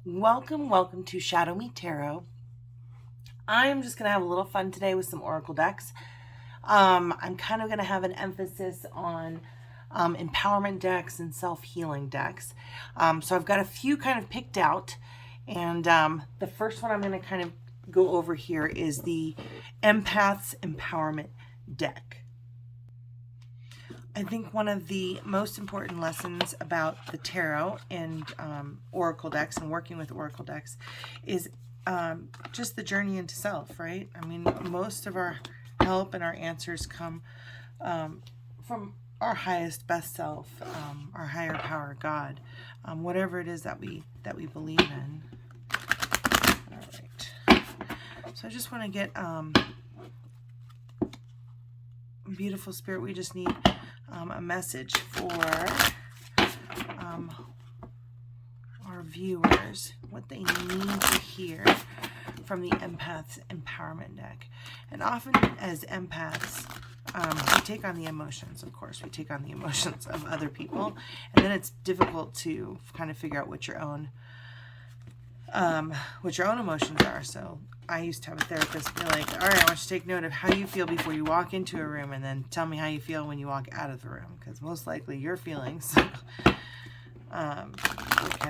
Welcome to ShadowMeTarot. I'm just going to have a little fun today with some oracle decks. I'm kind of going to have an emphasis on empowerment decks and self-healing decks. So I've got a few kind of picked out, and the first one I'm going to kind of go over here is the Empaths Empowerment deck. I think one of the most important lessons about the tarot and oracle decks and working with oracle decks is just the journey into self, right? I mean, most of our help and our answers come from our highest, best self, our higher power, God, whatever it is that we believe in. All right. So I just want to get beautiful spirit. We just need a message for our viewers, what they need to hear from the Empaths Empowerment deck. And often as empaths, we take on the emotions, of course. We take on the emotions of other people, and then it's difficult to kind of figure out what your own emotions are. So I used to have a therapist be like, all right, I want you to take note of how you feel before you walk into a room, and then tell me how you feel when you walk out of the room, because most likely your feelings will kind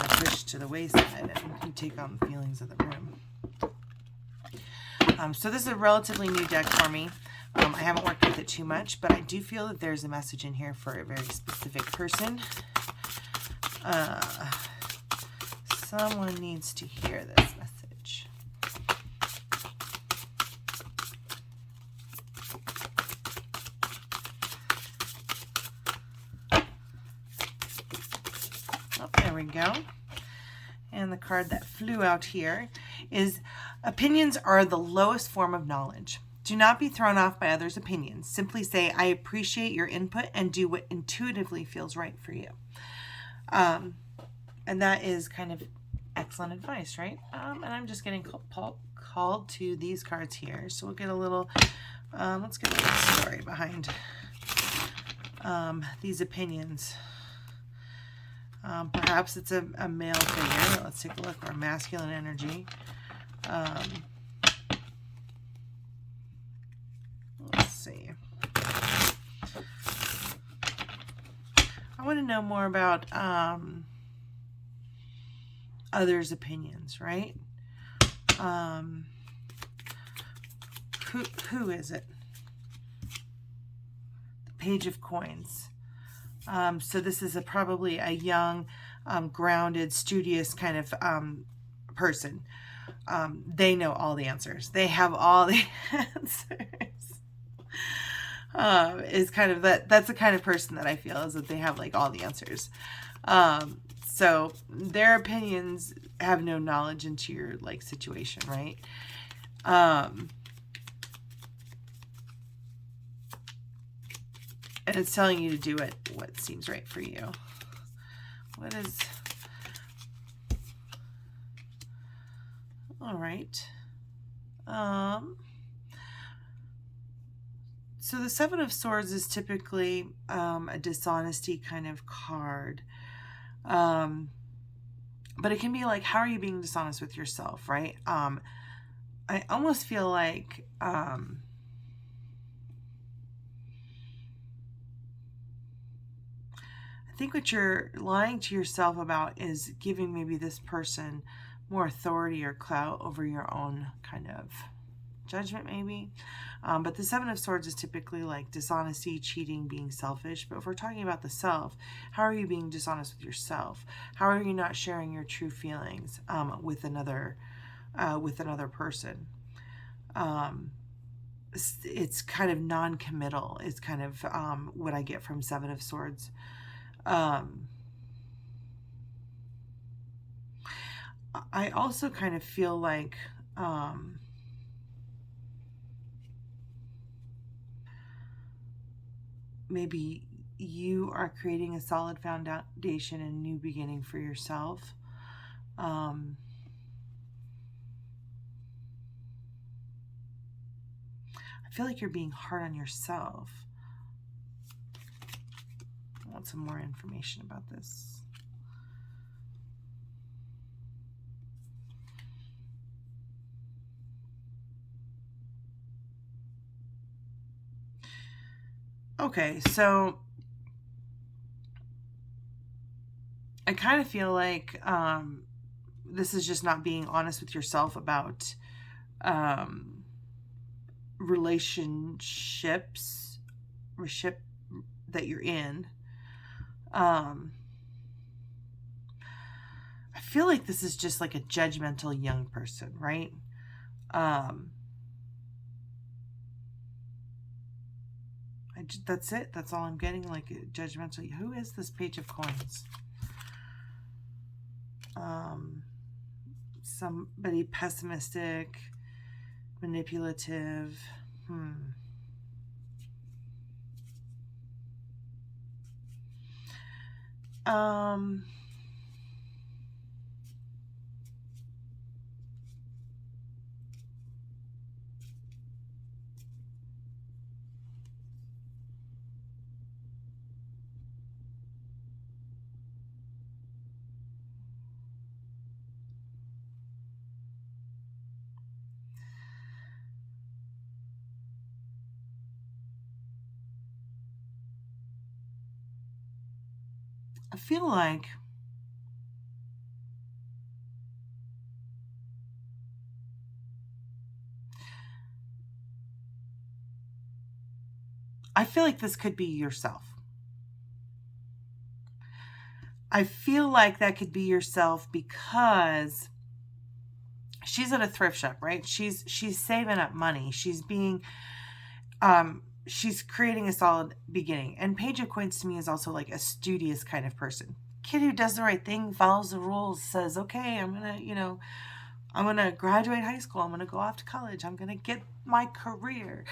of push to the wayside, and you take on the feelings of the room. So this is a relatively new deck for me. I haven't worked with it too much, but I do feel that there's a message in here for a very specific person. Someone needs to hear this message. Oh, there we go. And the card that flew out here is opinions are the lowest form of knowledge. Do not be thrown off by others' opinions. Simply say, I appreciate your input and do what intuitively feels right for you. And that is kind of excellent advice, right? And I'm just getting called to these cards here. So we'll get a little, let's get a little story behind these opinions. Perhaps it's a male figure. Let's take a look, or masculine energy. Let's see. I want to know more about others' opinions, right? Who is it? The Page of Coins. So this is probably a young, grounded, studious kind of person. They know all the answers. They have all the answers. Is kind of that's the kind of person that I feel, is that they have like all the answers. So their opinions have no knowledge into your like situation, right? And it's telling you to do what seems right for you. What is... All right. So the Seven of Swords is typically a dishonesty kind of card. But it can be like, how are you being dishonest with yourself, right? I almost feel like... I think what you're lying to yourself about is giving maybe this person more authority or clout over your own kind of judgment, maybe. But the Seven of Swords is typically like dishonesty, cheating, being selfish. But if we're talking about the self, how are you being dishonest with yourself? How are you not sharing your true feelings with another person? It's kind of non-committal. It's kind of what I get from Seven of Swords. I also kind of feel like maybe you are creating a solid foundation and a new beginning for yourself. I feel like you're being hard on yourself. I want some more information about this. Okay, so I kind of feel like this is just not being honest with yourself about relationships that you're in. I feel like this is just like a judgmental young person, right? That's it. That's all I'm getting, like judgmental. Who is this Page of Coins? Somebody pessimistic, manipulative. I feel like this could be yourself. I feel like that could be yourself because she's at a thrift shop, right? She's saving up money. She's being she's creating a solid beginning. And Page of Coins to me is also like a studious kind of person. Kid who does the right thing, follows the rules, says, okay, I'm going to graduate high school. I'm going to go off to college. I'm going to get my career,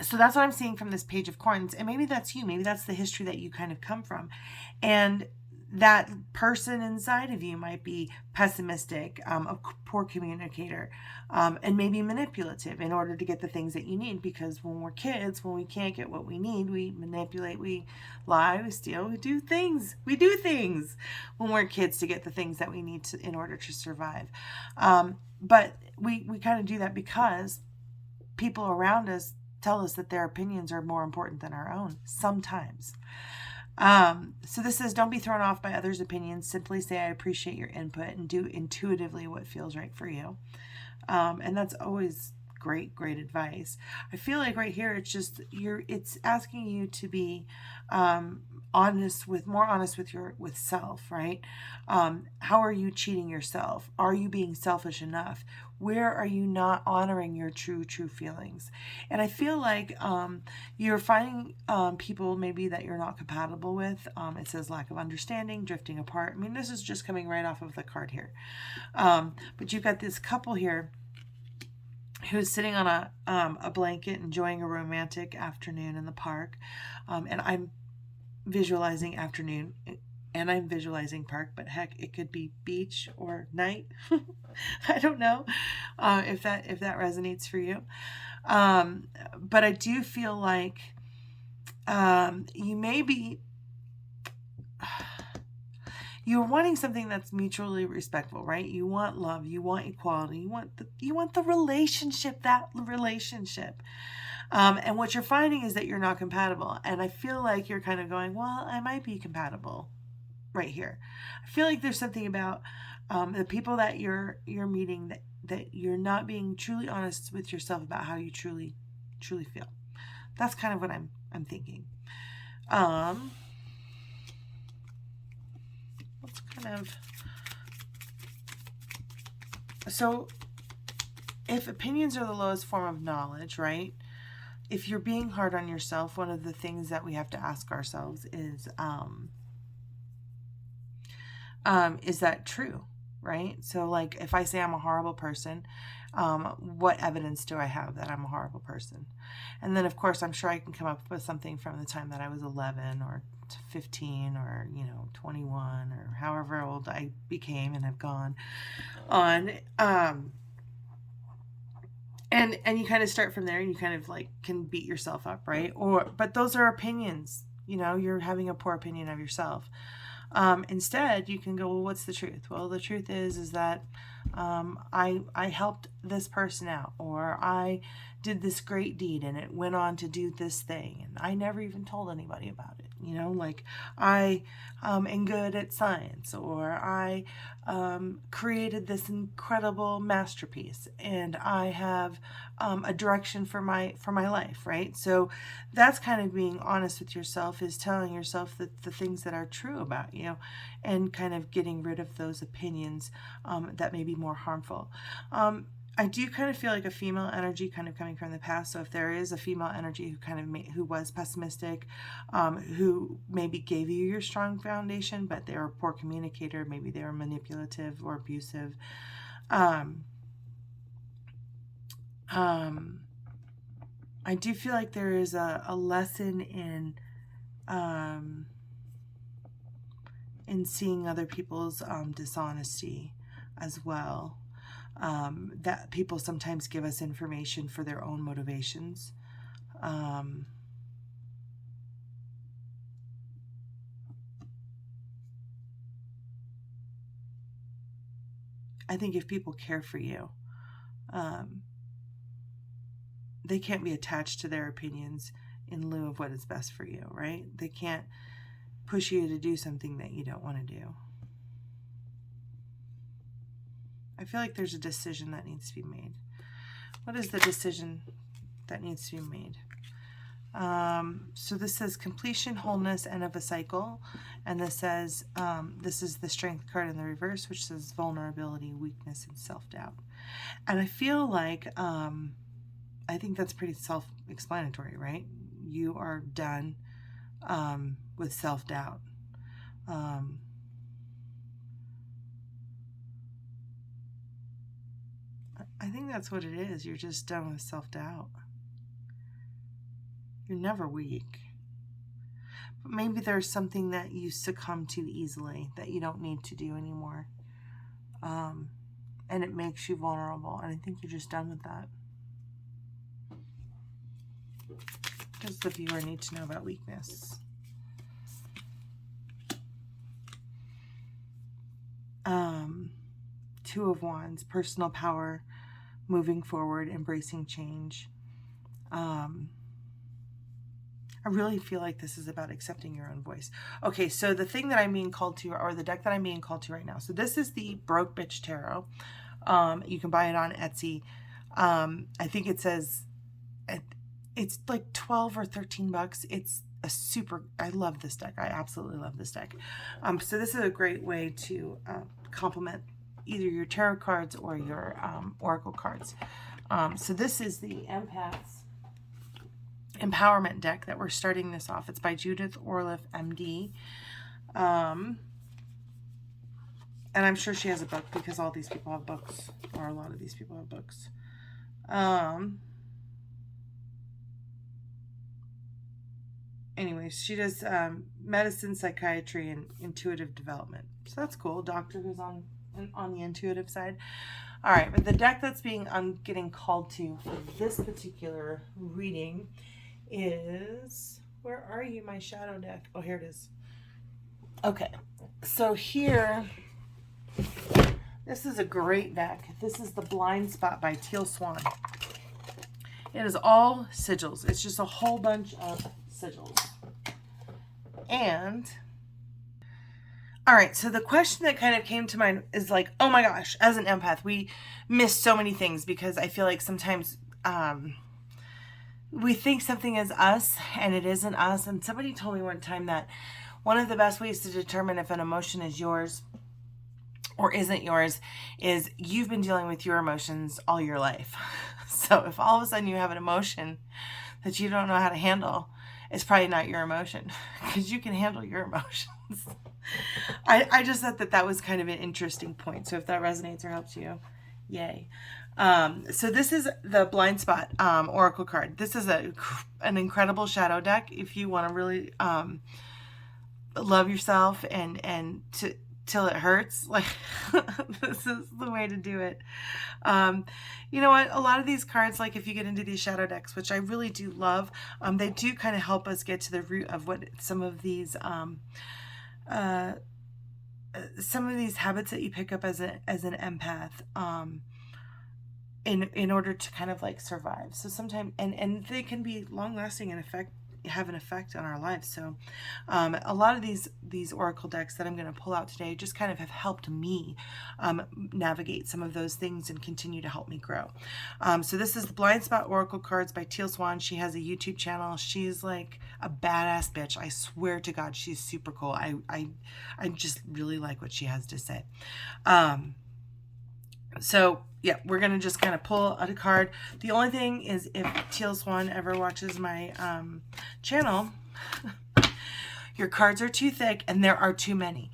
So that's what I'm seeing from this Page of Coins. And maybe that's you. Maybe that's the history that you kind of come from. And that person inside of you might be pessimistic, a poor communicator, and maybe manipulative in order to get the things that you need. Because when we're kids, when we can't get what we need, we manipulate, we lie, we steal, we do things. We do things when we're kids to get the things that we need in order to survive. But we kind of do that because people around us tell us that their opinions are more important than our own sometimes. So this says, don't be thrown off by others' opinions. Simply say, I appreciate your input and do intuitively what feels right for you. And that's always great advice. I feel like right here, it's asking you to be, more honest with self, right? How are you cheating yourself? Are you being selfish enough? Where are you not honoring your true feelings? And I feel like you're finding people maybe that you're not compatible with. It says lack of understanding, drifting apart. I mean, this is just coming right off of the card here. But you've got this couple here who's sitting on a blanket enjoying a romantic afternoon in the park. And I'm visualizing afternoon and I'm visualizing park, but heck, it could be beach or night. I don't know if that resonates for you. But I do feel like you're wanting something that's mutually respectful, right? You want love, you want equality, you want the relationship, and what you're finding is that you're not compatible. And I feel like you're kind of going, well, I might be compatible right here. I feel like there's something about the people that you're meeting that you're not being truly honest with yourself about how you truly feel. That's kind of what I'm thinking. Let's kind of, so if opinions are the lowest form of knowledge, right? If you're being hard on yourself, one of the things that we have to ask ourselves is that true, right? So like if I say I'm a horrible person, what evidence do I have that I'm a horrible person? And then of course I'm sure I can come up with something from the time that I was 11 or 15 or 21 or however old I became and have gone on. And you kind of start from there and you kind of like can beat yourself up, right? But those are opinions. You're having a poor opinion of yourself. Instead, you can go, well, what's the truth? Well, the truth is that I helped this person out, or I did this great deed and it went on to do this thing, and I never even told anybody about it. You know, like I am good at science, or I created this incredible masterpiece, and I have a direction for my life, right? So that's kind of being honest with yourself, is telling yourself that the things that are true about you, and kind of getting rid of those opinions that may be more harmful. I do kind of feel like a female energy kind of coming from the past. So if there is a female energy who kind of who was pessimistic, who maybe gave you your strong foundation, but they were a poor communicator, maybe they were manipulative or abusive. I do feel like there is a lesson in seeing other people's dishonesty as well. That people sometimes give us information for their own motivations. I think if people care for you, they can't be attached to their opinions in lieu of what is best for you, right? They can't push you to do something that you don't want to do. I feel like there's a decision that needs to be made. What is the decision that needs to be made? So this says completion, wholeness, end of a cycle. And this says, this is the strength card in the reverse, which says vulnerability, weakness, and self-doubt. And I feel like, I think that's pretty self-explanatory, right? You are done with self-doubt. I think that's what it is. You're just done with self-doubt. You're never weak. But maybe there's something that you succumb to easily that you don't need to do anymore. And it makes you vulnerable. And I think you're just done with that. What does the viewer need to know about weakness? Two of Wands, personal power, moving forward, embracing change. I really feel like this is about accepting your own voice. Okay, so the thing that I'm being called to, or the deck that I'm being called to right now. So this is the Broke Bitch Tarot. You can buy it on Etsy. I think it says, it's like 12 or 13 bucks. It's a super, I love this deck. I absolutely love this deck. So this is a great way to complement either your tarot cards or your oracle cards. So this is the Empaths Empowerment deck that we're starting this off. It's by Judith Orliff, MD. And I'm sure she has a book, because all these people have books, or a lot of these people have books. Anyways, she does medicine, psychiatry, and intuitive development. So that's cool. Doctor who's on the intuitive side. All right, but the deck that's I'm getting called to for this particular reading is, where are you, my shadow deck? Oh, here it is. Okay, so here, this is a great deck. This is the Blind Spot by Teal Swan. It is all sigils. It's just a whole bunch of sigils. And all right, so the question that kind of came to mind is like, oh my gosh, as an empath, we miss so many things, because I feel like sometimes we think something is us and it isn't us. And somebody told me one time that one of the best ways to determine if an emotion is yours or isn't yours is you've been dealing with your emotions all your life. So if all of a sudden you have an emotion that you don't know how to handle, it's probably not your emotion, because you can handle your emotions. I just thought that was kind of an interesting point. So if that resonates or helps you, yay. So this is the Blind Spot Oracle card. This is an incredible shadow deck if you want to really love yourself and till it hurts. Like, this is the way to do it. You know what? A lot of these cards, like if you get into these shadow decks, which I really do love, they do kind of help us get to the root of what some of these habits that you pick up as an empath in order to kind of like survive. So sometimes, and they can be long lasting and have an effect on our lives. So a lot of these oracle decks that I'm going to pull out today just kind of have helped me navigate some of those things and continue to help me grow. So this is the Blind Spot Oracle cards by Teal Swan. She has a YouTube channel. She's like a badass bitch. I swear to God, she's super cool. I just really like what she has to say. So yeah, we're going to just kind of pull out a card. The only thing is, if Teal Swan ever watches my channel, your cards are too thick and there are too many.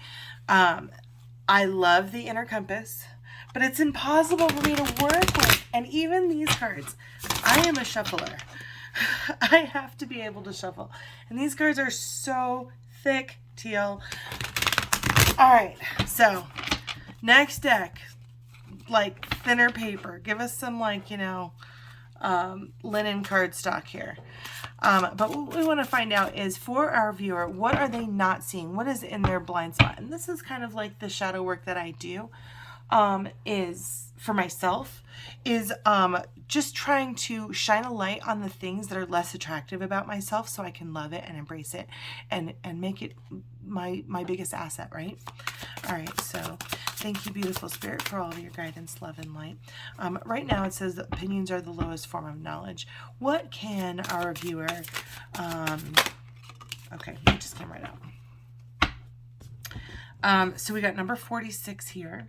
I love the inner compass, but it's impossible for me to work with. And even these cards, I am a shuffler. I have to be able to shuffle. And these cards are so thick, Teal. All right, so next deck, like thinner paper. Give us some, like, you know, linen cardstock here. But what we want to find out is, for our viewer, what are they not seeing? What is in their blind spot? And this is kind of like the shadow work that I do, is for myself, is just trying to shine a light on the things that are less attractive about myself so I can love it and embrace it and make it my biggest asset, right? All right, so thank you, beautiful spirit, for all of your guidance, love, and light. Right now it says that opinions are the lowest form of knowledge. What can our viewer, okay, it just came right out. So we got number 46 here,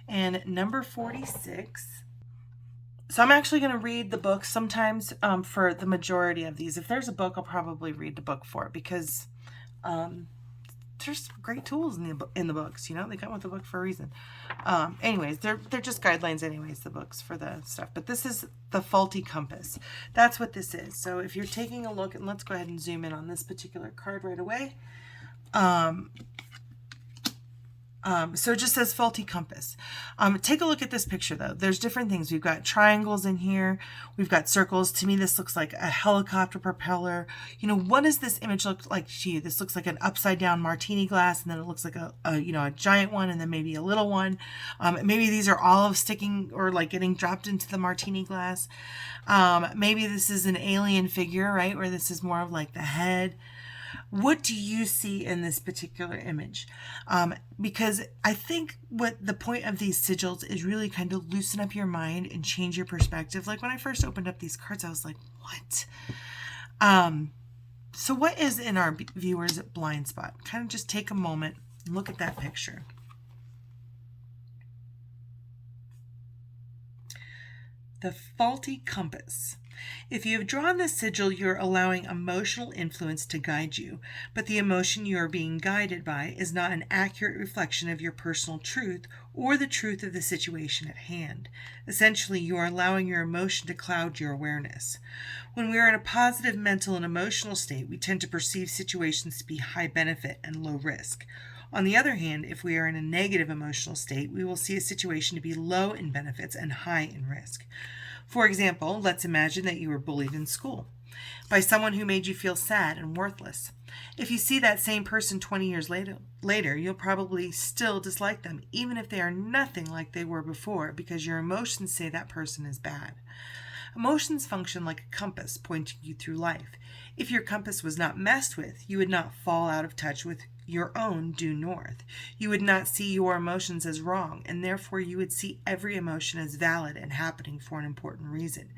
and number 46. So I'm actually going to read the book sometimes for the majority of these. If there's a book, I'll probably read the book for it, because there's great tools in the books. You know, they come with the book for a reason. Anyways, they're just guidelines anyways, the books for the stuff. But this is the faulty compass. That's what this is. So if you're taking a look, and let's go ahead and zoom in on this particular card right away. So it just says faulty compass. Take a look at this picture though. There's different things. We've got triangles in here. We've got circles. To me, this looks like a helicopter propeller. You know, what does this image look like to you? This looks like an upside down martini glass, and then it looks like a giant one, and then maybe a little one. Maybe these are olives sticking or like getting dropped into the martini glass. Maybe this is an alien figure, right? Where this is more of like the head. What do you see in this particular image? Because I think what the point of these sigils is really kind of loosen up your mind and change your perspective. Like when I first opened up these cards, I was like, what? So what is in our viewer's blind spot? Kind of just take a moment and look at that picture. The faulty compass. If you have drawn this sigil, you're allowing emotional influence to guide you, but the emotion you are being guided by is not an accurate reflection of your personal truth or the truth of the situation at hand. Essentially, you are allowing your emotion to cloud your awareness. When we are in a positive mental and emotional state, we tend to perceive situations to be high benefit and low risk. On the other hand, if we are in a negative emotional state, we will see a situation to be low in benefits and high in risk. For example, let's imagine that you were bullied in school by someone who made you feel sad and worthless. If you see that same person 20 years later, you'll probably still dislike them, even if they are nothing like they were before, because your emotions say that person is bad. Emotions function like a compass pointing you through life. If your compass was not messed with, you would not fall out of touch with your own due north. You would not see your emotions as wrong, and therefore you would see every emotion as valid and happening for an important reason.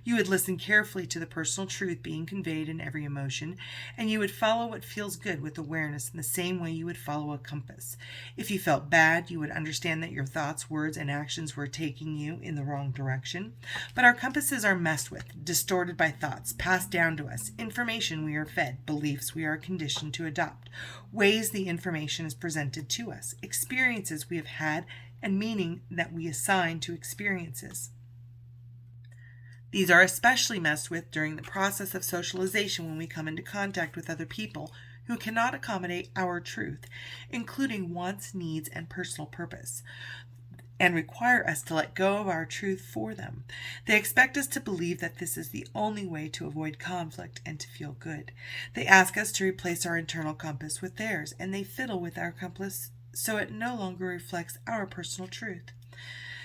You would listen carefully to the personal truth being conveyed in every emotion, and you would follow what feels good with awareness in the same way you would follow a compass. If you felt bad, you would understand that your thoughts, words, and actions were taking you in the wrong direction. But our compasses are messed with, distorted by thoughts passed down to us, information we are fed, beliefs we are conditioned to adopt, ways the information is presented to us, experiences we have had, and meaning that we assign to experiences. These are especially messed with during the process of socialization, when we come into contact with other people who cannot accommodate our truth, including wants, needs, and personal purpose, and require us to let go of our truth for them. They expect us to believe that this is the only way to avoid conflict and to feel good. They ask us to replace our internal compass with theirs, and they fiddle with our compass so it no longer reflects our personal truth.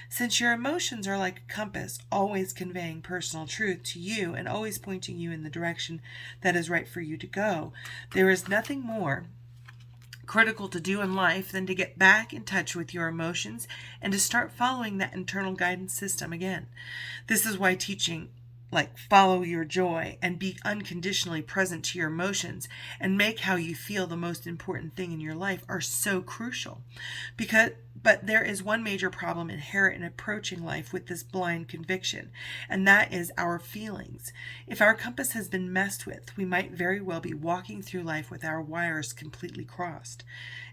Since your emotions are like a compass, always conveying personal truth to you and always pointing you in the direction that is right for you to go, there is nothing more critical to do in life than to get back in touch with your emotions and to start following that internal guidance system again. This is why teaching like follow your joy and be unconditionally present to your emotions and make how you feel the most important thing in your life are so crucial. But there is one major problem inherent in approaching life with this blind conviction, and that is our feelings. If our compass has been messed with, we might very well be walking through life with our wires completely crossed.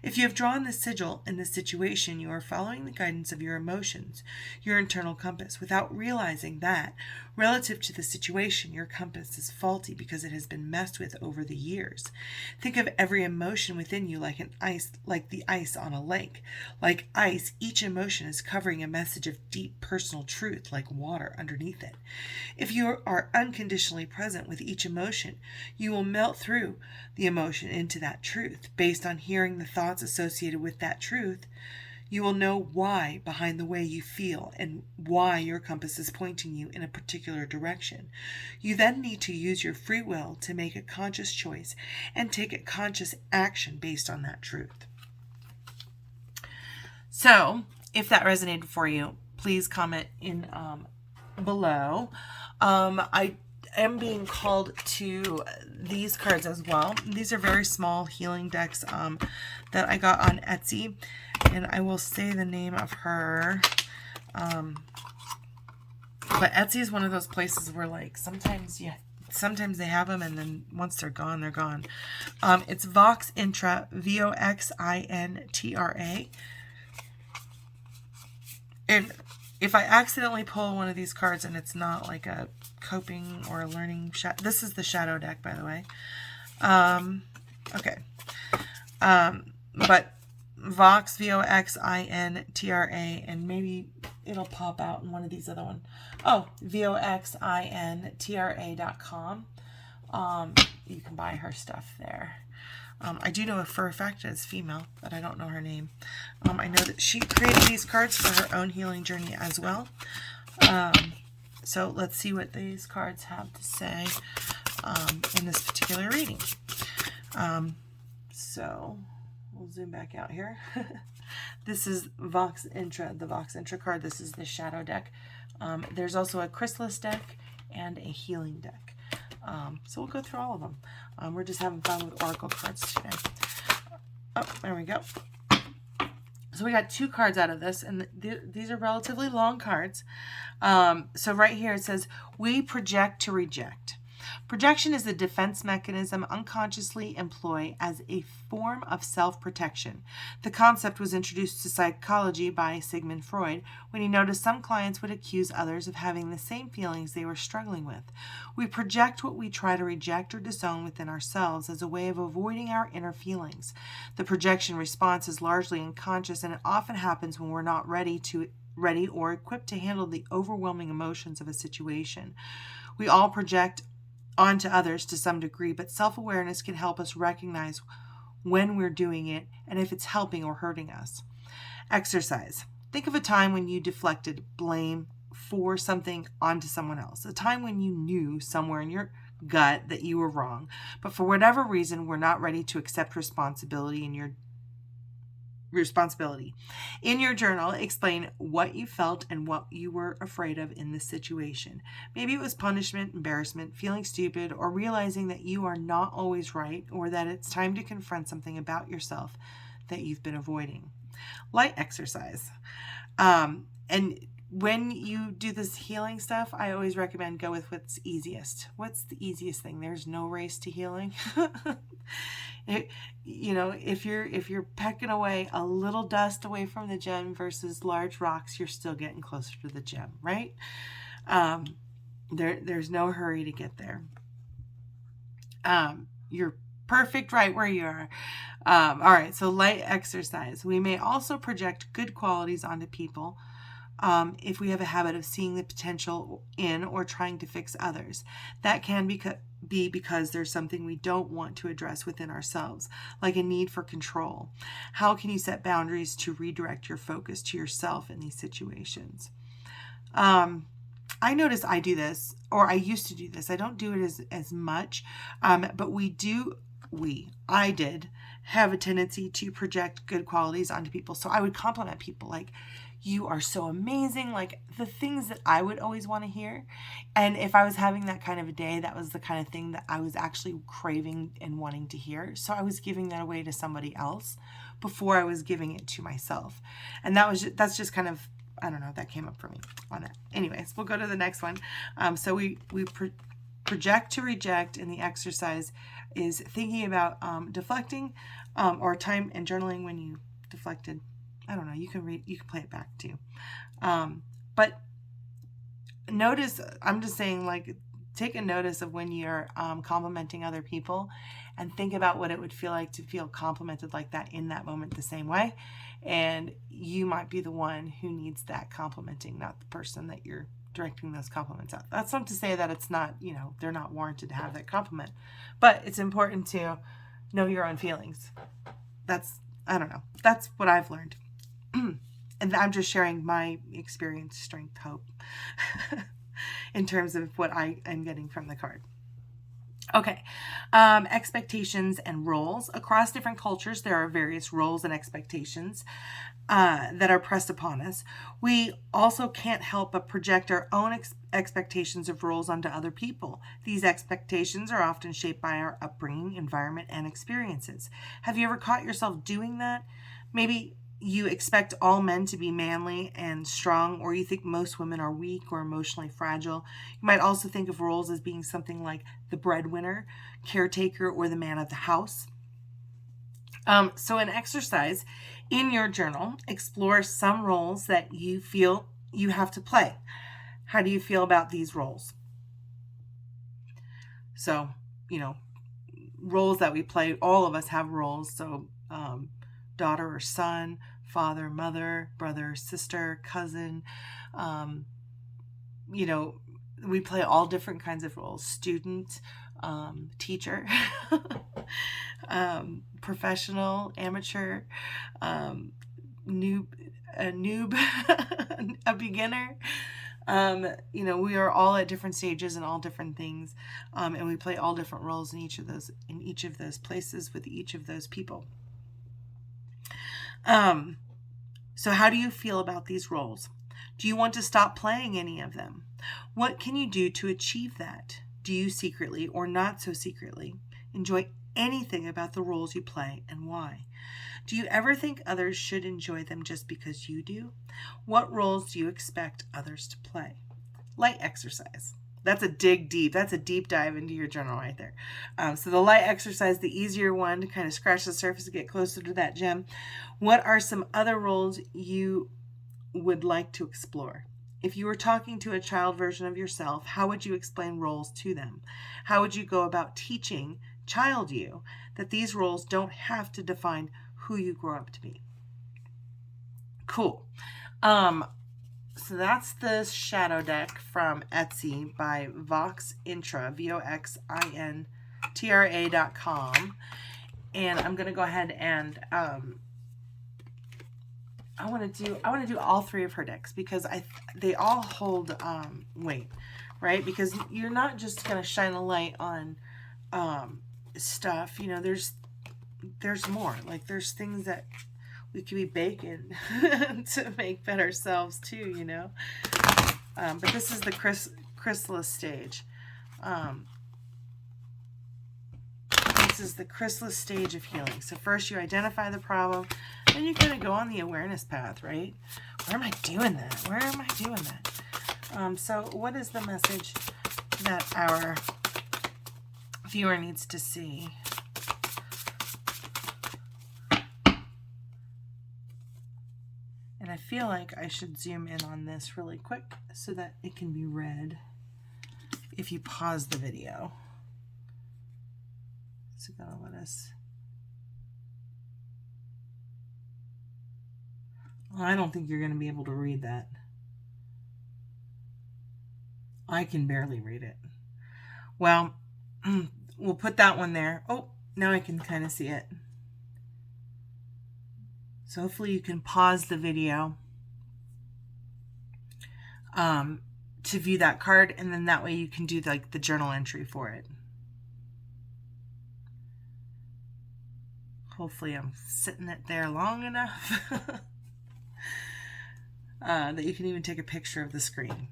If you have drawn the sigil in this situation, you are following the guidance of your emotions, your internal compass, without realizing that, relative to the situation, your compass is faulty because it has been messed with over the years. Think of every emotion within you like the ice on a lake. Like ice, each emotion is covering a message of deep personal truth like water underneath it. If you are unconditionally present with each emotion, you will melt through the emotion into that truth. Based on hearing the thoughts associated with that truth, you will know why behind the way you feel and why your compass is pointing you in a particular direction. You then need to use your free will to make a conscious choice and take a conscious action based on that truth. So, if that resonated for you, please comment in below. I am being called to these cards as well. These are very small healing decks that I got on Etsy, and I will say the name of her. But Etsy is one of those places where like sometimes they have them, and then once they're gone, they're gone. It's Vox Intra, Voxintra. And if I accidentally pull one of these cards and it's not like a coping or a learning this is the shadow deck, by the way. Okay. But Vox, Voxintra, and maybe it'll pop out in one of these other ones. Oh, Voxintra.com. You can buy her stuff there. I do know for a fact it's female, but I don't know her name. I know that she created these cards for her own healing journey as well. So let's see what these cards have to say in this particular reading. So we'll zoom back out here. This is Vox Intra, the Vox Intra card. This is the shadow deck. There's also a chrysalis deck and a healing deck. So we'll go through all of them. We're just having fun with oracle cards today. Oh, there we go. So we got 2 cards out of this, and these are relatively long cards. So right here it says, we project to reject. Projection is a defense mechanism unconsciously employed as a form of self-protection. The concept was introduced to psychology by Sigmund Freud when he noticed some clients would accuse others of having the same feelings they were struggling with. We project what we try to reject or disown within ourselves as a way of avoiding our inner feelings. The projection response is largely unconscious, and it often happens when we're not ready or equipped to handle the overwhelming emotions of a situation. We all project onto others to some degree, but self-awareness can help us recognize when we're doing it and if it's helping or hurting us. Exercise. Think of a time when you deflected blame for something onto someone else. A time when you knew somewhere in your gut that you were wrong, but for whatever reason were not ready to accept responsibility. In your journal, explain what you felt and what you were afraid of in this situation. Maybe it was punishment, embarrassment, feeling stupid, or realizing that you are not always right, or that it's time to confront something about yourself that you've been avoiding. Light exercise. And when you do this healing stuff, I always recommend go with what's easiest. What's the easiest thing? There's no race to healing. If you're pecking away a little dust away from the gem versus large rocks, you're still getting closer to the gem, right? There's no hurry to get there. You're perfect right where you are. All right, so light exercise. We may also project good qualities onto people if we have a habit of seeing the potential in or trying to fix others. That can be because there's something we don't want to address within ourselves, like a need for control. How can you set boundaries to redirect your focus to yourself in these situations? I notice I do this, or I used to do this. I don't do it as much, but I did have a tendency to project good qualities onto people. So I would compliment people like, you are so amazing, like the things that I would always want to hear. And if I was having that kind of a day, that was the kind of thing that I was actually craving and wanting to hear. So I was giving that away to somebody else before I was giving it to myself. And that's just kind of, I don't know, that came up for me on it. Anyways, we'll go to the next one. So we project to reject, and the exercise is thinking about deflecting or time and journaling when you deflected. I don't know, you can play it back too. But notice, I'm just saying, like, take a notice of when you're complimenting other people and think about what it would feel like to feel complimented like that in that moment the same way. And you might be the one who needs that complimenting, not the person that you're directing those compliments at. That's not to say that it's not, they're not warranted to have that compliment, but it's important to know your own feelings. I don't know. That's what I've learned. And I'm just sharing my experience, strength, hope in terms of what I am getting from the card. Okay. Expectations and roles. Across different cultures, there are various roles and expectations that are pressed upon us. We also can't help but project our own expectations of roles onto other people. These expectations are often shaped by our upbringing, environment, and experiences. Have you ever caught yourself doing that? Maybe you expect all men to be manly and strong, or you think most women are weak or emotionally fragile. You might also think of roles as being something like the breadwinner, caretaker, or the man of the house. So an exercise in your journal, explore some roles that you feel you have to play. How do you feel about these roles? So, roles that we play, all of us have roles. So, daughter or son, father, mother, brother, sister, cousin. We play all different kinds of roles. Student, teacher, professional, amateur, noob, a beginner. We are all at different stages and all different things, and we play all different roles in each of those places with each of those people. So how do you feel about these roles? Do you want to stop playing any of them? What can you do to achieve that? Do you secretly or not so secretly enjoy anything about the roles you play, and why? Do you ever think others should enjoy them just because you do? What roles do you expect others to play? Light exercise. That's a dig deep. That's a deep dive into your journal right there. So the light exercise, the easier one to kind of scratch the surface to get closer to that gem. What are some other roles you would like to explore? If you were talking to a child version of yourself, how would you explain roles to them? How would you go about teaching child you that these roles don't have to define who you grow up to be? Cool. So that's the shadow deck from Etsy by Voxintra, VOXINTRA.com. And I'm going to go ahead and I want to do all three of her decks because they all hold weight, right? Because you're not just going to shine a light on stuff. There's more. Like, there's things that we could be baking to make better selves too, But this is the chrysalis stage. This is the chrysalis stage of healing. So first you identify the problem, then you kind of go on the awareness path, right? Where am I doing that? Where am I doing that? So what is the message that our viewer needs to see? And I feel like I should zoom in on this really quick so that it can be read if you pause the video. It's gonna let us. Well, I don't think you're going to be able to read that. I can barely read it. Well, we'll put that one there. Oh, now I can kind of see it. So hopefully you can pause the video to view that card, and then that way you can do like the journal entry for it. Hopefully I'm sitting it there long enough that you can even take a picture of the screen.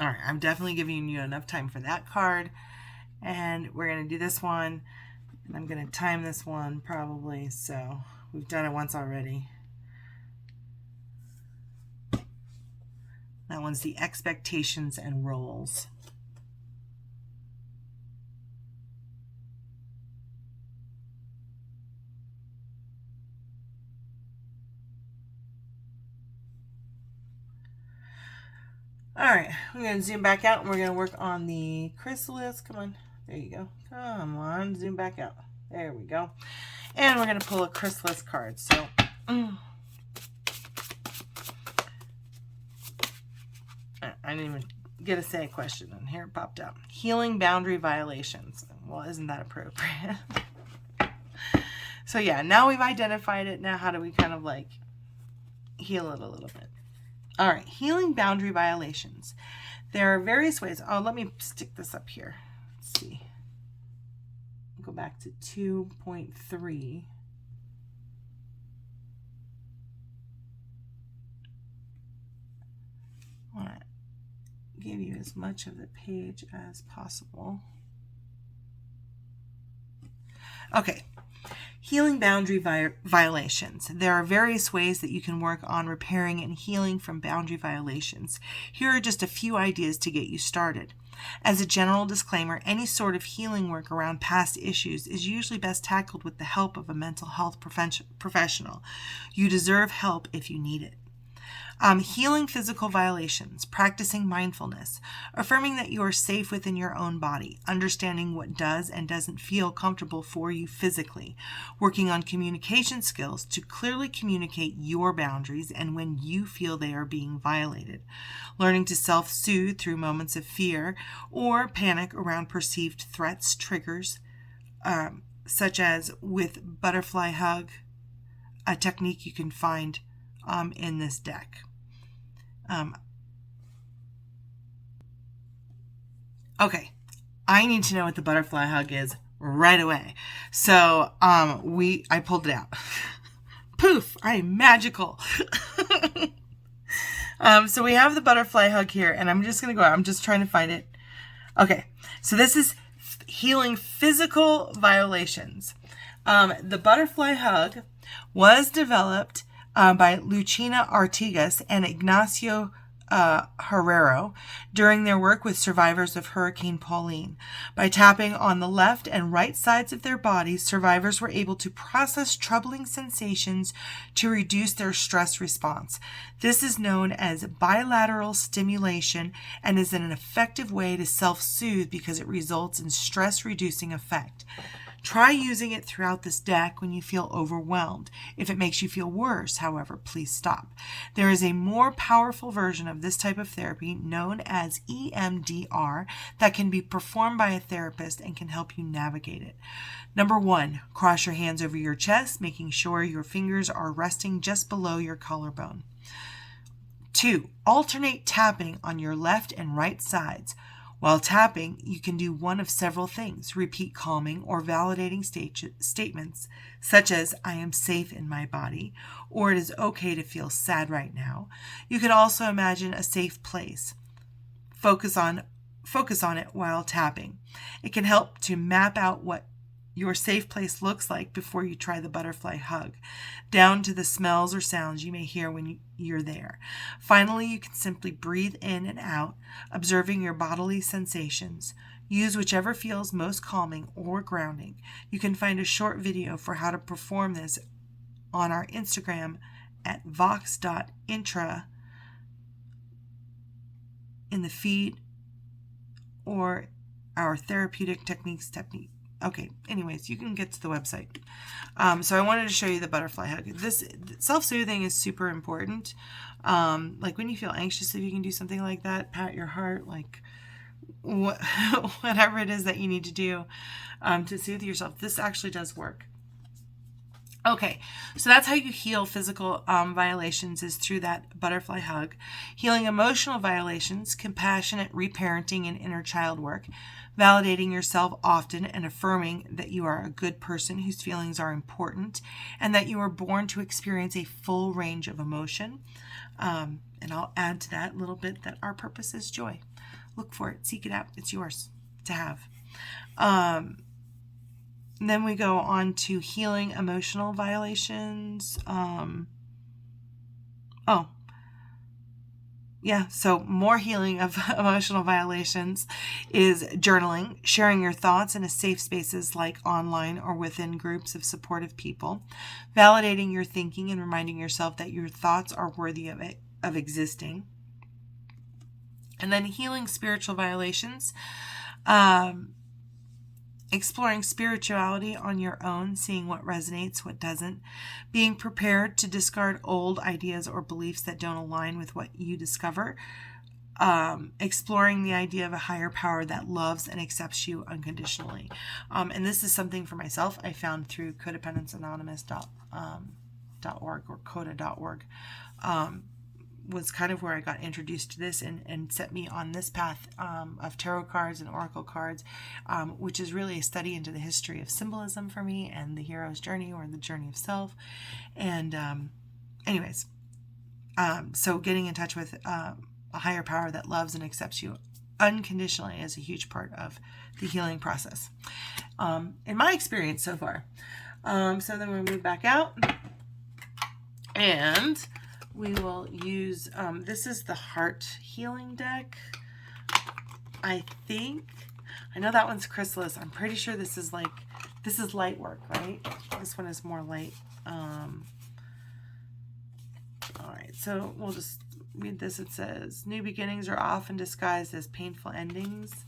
All right, I'm definitely giving you enough time for that card. And we're going to do this one. And I'm going to time this one probably. So we've done it once already. That one's the expectations and roles. All right, we're going to zoom back out and we're going to work on the chrysalis. Come on. There you go. Come on, zoom back out. There we go. And we're going to pull a chrysalis card. So, I didn't even get to say a question, and here it popped up. Healing boundary violations. Well, isn't that appropriate? So yeah, now we've identified it. Now how do we kind of like heal it a little bit? All right, healing boundary violations. There are various ways. Oh, let me stick this up here. Let's see. Go back to 2.3. I want to give you as much of the page as possible. Okay. Healing boundary violations. There are various ways that you can work on repairing and healing from boundary violations. Here are just a few ideas to get you started. As a general disclaimer, any sort of healing work around past issues is usually best tackled with the help of a mental health professional. You deserve help if you need it. Healing physical violations, practicing mindfulness, affirming that you are safe within your own body, understanding what does and doesn't feel comfortable for you physically, working on communication skills to clearly communicate your boundaries and when you feel they are being violated, learning to self-soothe through moments of fear or panic around perceived threats, triggers, such as with butterfly hug, a technique you can find in this deck. Okay, I need to know what the butterfly hug is right away. So I pulled it out. Poof, I am magical. So we have the butterfly hug here, and I'm just going to go out. I'm just trying to find it. Okay, so this is healing physical violations. The butterfly hug was developed by Lucina Artigas and Ignacio Herrero during their work with survivors of Hurricane Pauline. By tapping on the left and right sides of their bodies, survivors were able to process troubling sensations to reduce their stress response. This is known as bilateral stimulation and is an effective way to self-soothe because it results in stress-reducing effect. Try using it throughout this deck when you feel overwhelmed. If it makes you feel worse, however, please stop. There is a more powerful version of this type of therapy known as EMDR that can be performed by a therapist and can help you navigate it. Number 1, cross your hands over your chest, making sure your fingers are resting just below your collarbone. 2, alternate tapping on your left and right sides. While tapping, you can do one of several things. Repeat calming or validating statements such as, I am safe in my body, or it is okay to feel sad right now. You can also imagine a safe place. Focus on it while tapping. It can help to map out what your safe place looks like before you try the butterfly hug, down to the smells or sounds you may hear when you're there. Finally, you can simply breathe in and out, observing your bodily sensations. Use whichever feels most calming or grounding. You can find a short video for how to perform this on our Instagram at vox.intra in the feed, or our therapeutic techniques Okay, anyways, you can get to the website. So I wanted to show you the butterfly hug. This self-soothing is super important. Like when you feel anxious, if you can do something like that, pat your heart, like whatever it is that you need to do to soothe yourself. This actually does work. Okay, so that's how you heal physical violations, is through that butterfly hug. Healing emotional violations, compassionate reparenting and inner child work. Validating yourself often and affirming that you are a good person whose feelings are important and that you were born to experience a full range of emotion. And I'll add to that a little bit that our purpose is joy. Look for it, seek it out. It's yours to have. Then we go on to healing emotional violations. So more healing of emotional violations is journaling, sharing your thoughts in a safe spaces like online or within groups of supportive people, validating your thinking and reminding yourself that your thoughts are worthy of existing. And then healing spiritual violations. Exploring spirituality on your own, seeing what resonates, what doesn't, being prepared to discard old ideas or beliefs that don't align with what you discover, exploring the idea of a higher power that loves and accepts you unconditionally. And this is something for myself I found through codependenceanonymous.org or coda.org. Was kind of where I got introduced to this and set me on this path of tarot cards and oracle cards, which is really a study into the history of symbolism for me and the hero's journey or the journey of self. And so getting in touch with a higher power that loves and accepts you unconditionally is a huge part of the healing process, in my experience so far. So then we move back out and we will use, this is the heart healing deck, I think. I know that one's chrysalis. I'm pretty sure this is light work, right? This one is more light. All right, so we'll just read this. It says, new beginnings are often disguised as painful endings.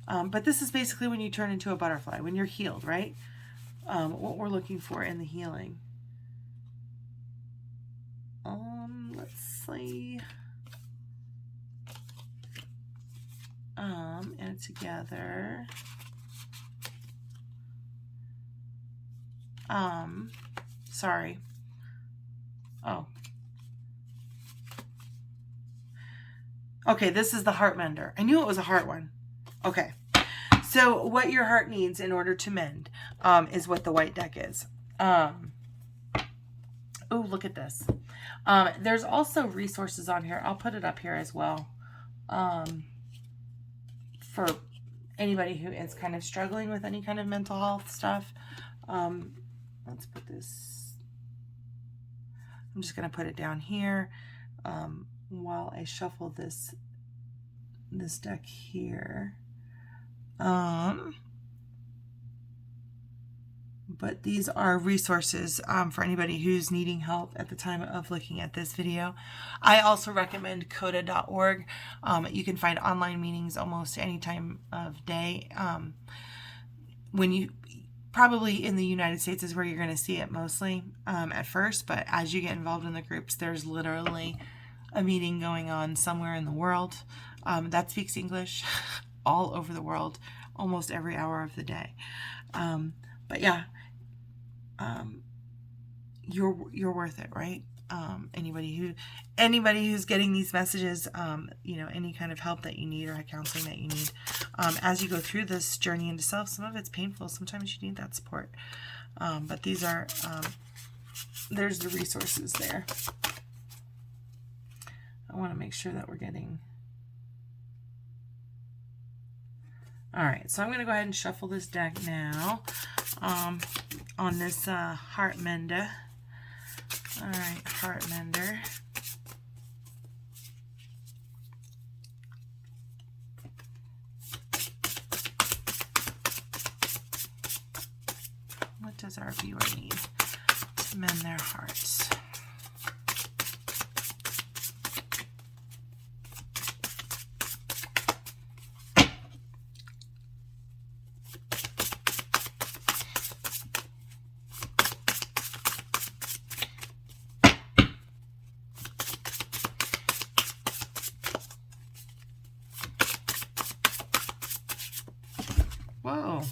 But this is basically when you turn into a butterfly, when you're healed, right? What we're looking for in the healing. Let's see. And together. Sorry. Oh. Okay, this is the heart mender. I knew it was a heart one. Okay. So what your heart needs in order to mend is what the white deck is. Oh, look at this. There's also resources on here. I'll put it up here as well. For anybody who is kind of struggling with any kind of mental health stuff. Let's put this. I'm just going to put it down here while I shuffle this deck here. But these are resources for anybody who's needing help at the time of looking at this video. I also recommend coda.org. You can find online meetings almost any time of day. When you probably in the United States is where you're going to see it mostly at first, but as you get involved in the groups, there's literally a meeting going on somewhere in the world that speaks English all over the world, almost every hour of the day. But yeah, you're worth it, right? Anybody who's getting these messages, any kind of help that you need or counseling that you need, as you go through this journey into self, some of it's painful. Sometimes you need that support. But these are, there's the resources there. I want to make sure that we're getting. All right, so I'm going to go ahead and shuffle this deck now on this heart mender. All right, heart mender. What does our viewer need to mend their hearts? Oh.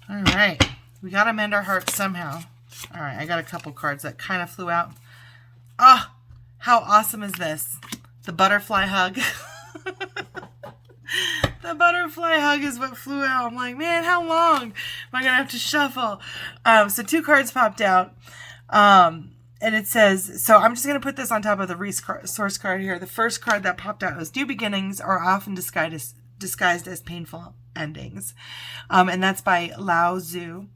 All right. We got to mend our hearts somehow. All right. I got a couple cards that kind of flew out. Ah, oh, how awesome is this? The butterfly hug. The butterfly hug is what flew out. I'm like, man, how long am I going to have to shuffle? So 2 cards popped out. And it says, so I'm just going to put this on top of the resource card here. The first card that popped out was new beginnings are often disguised as painful endings. And that's by Lao Tzu,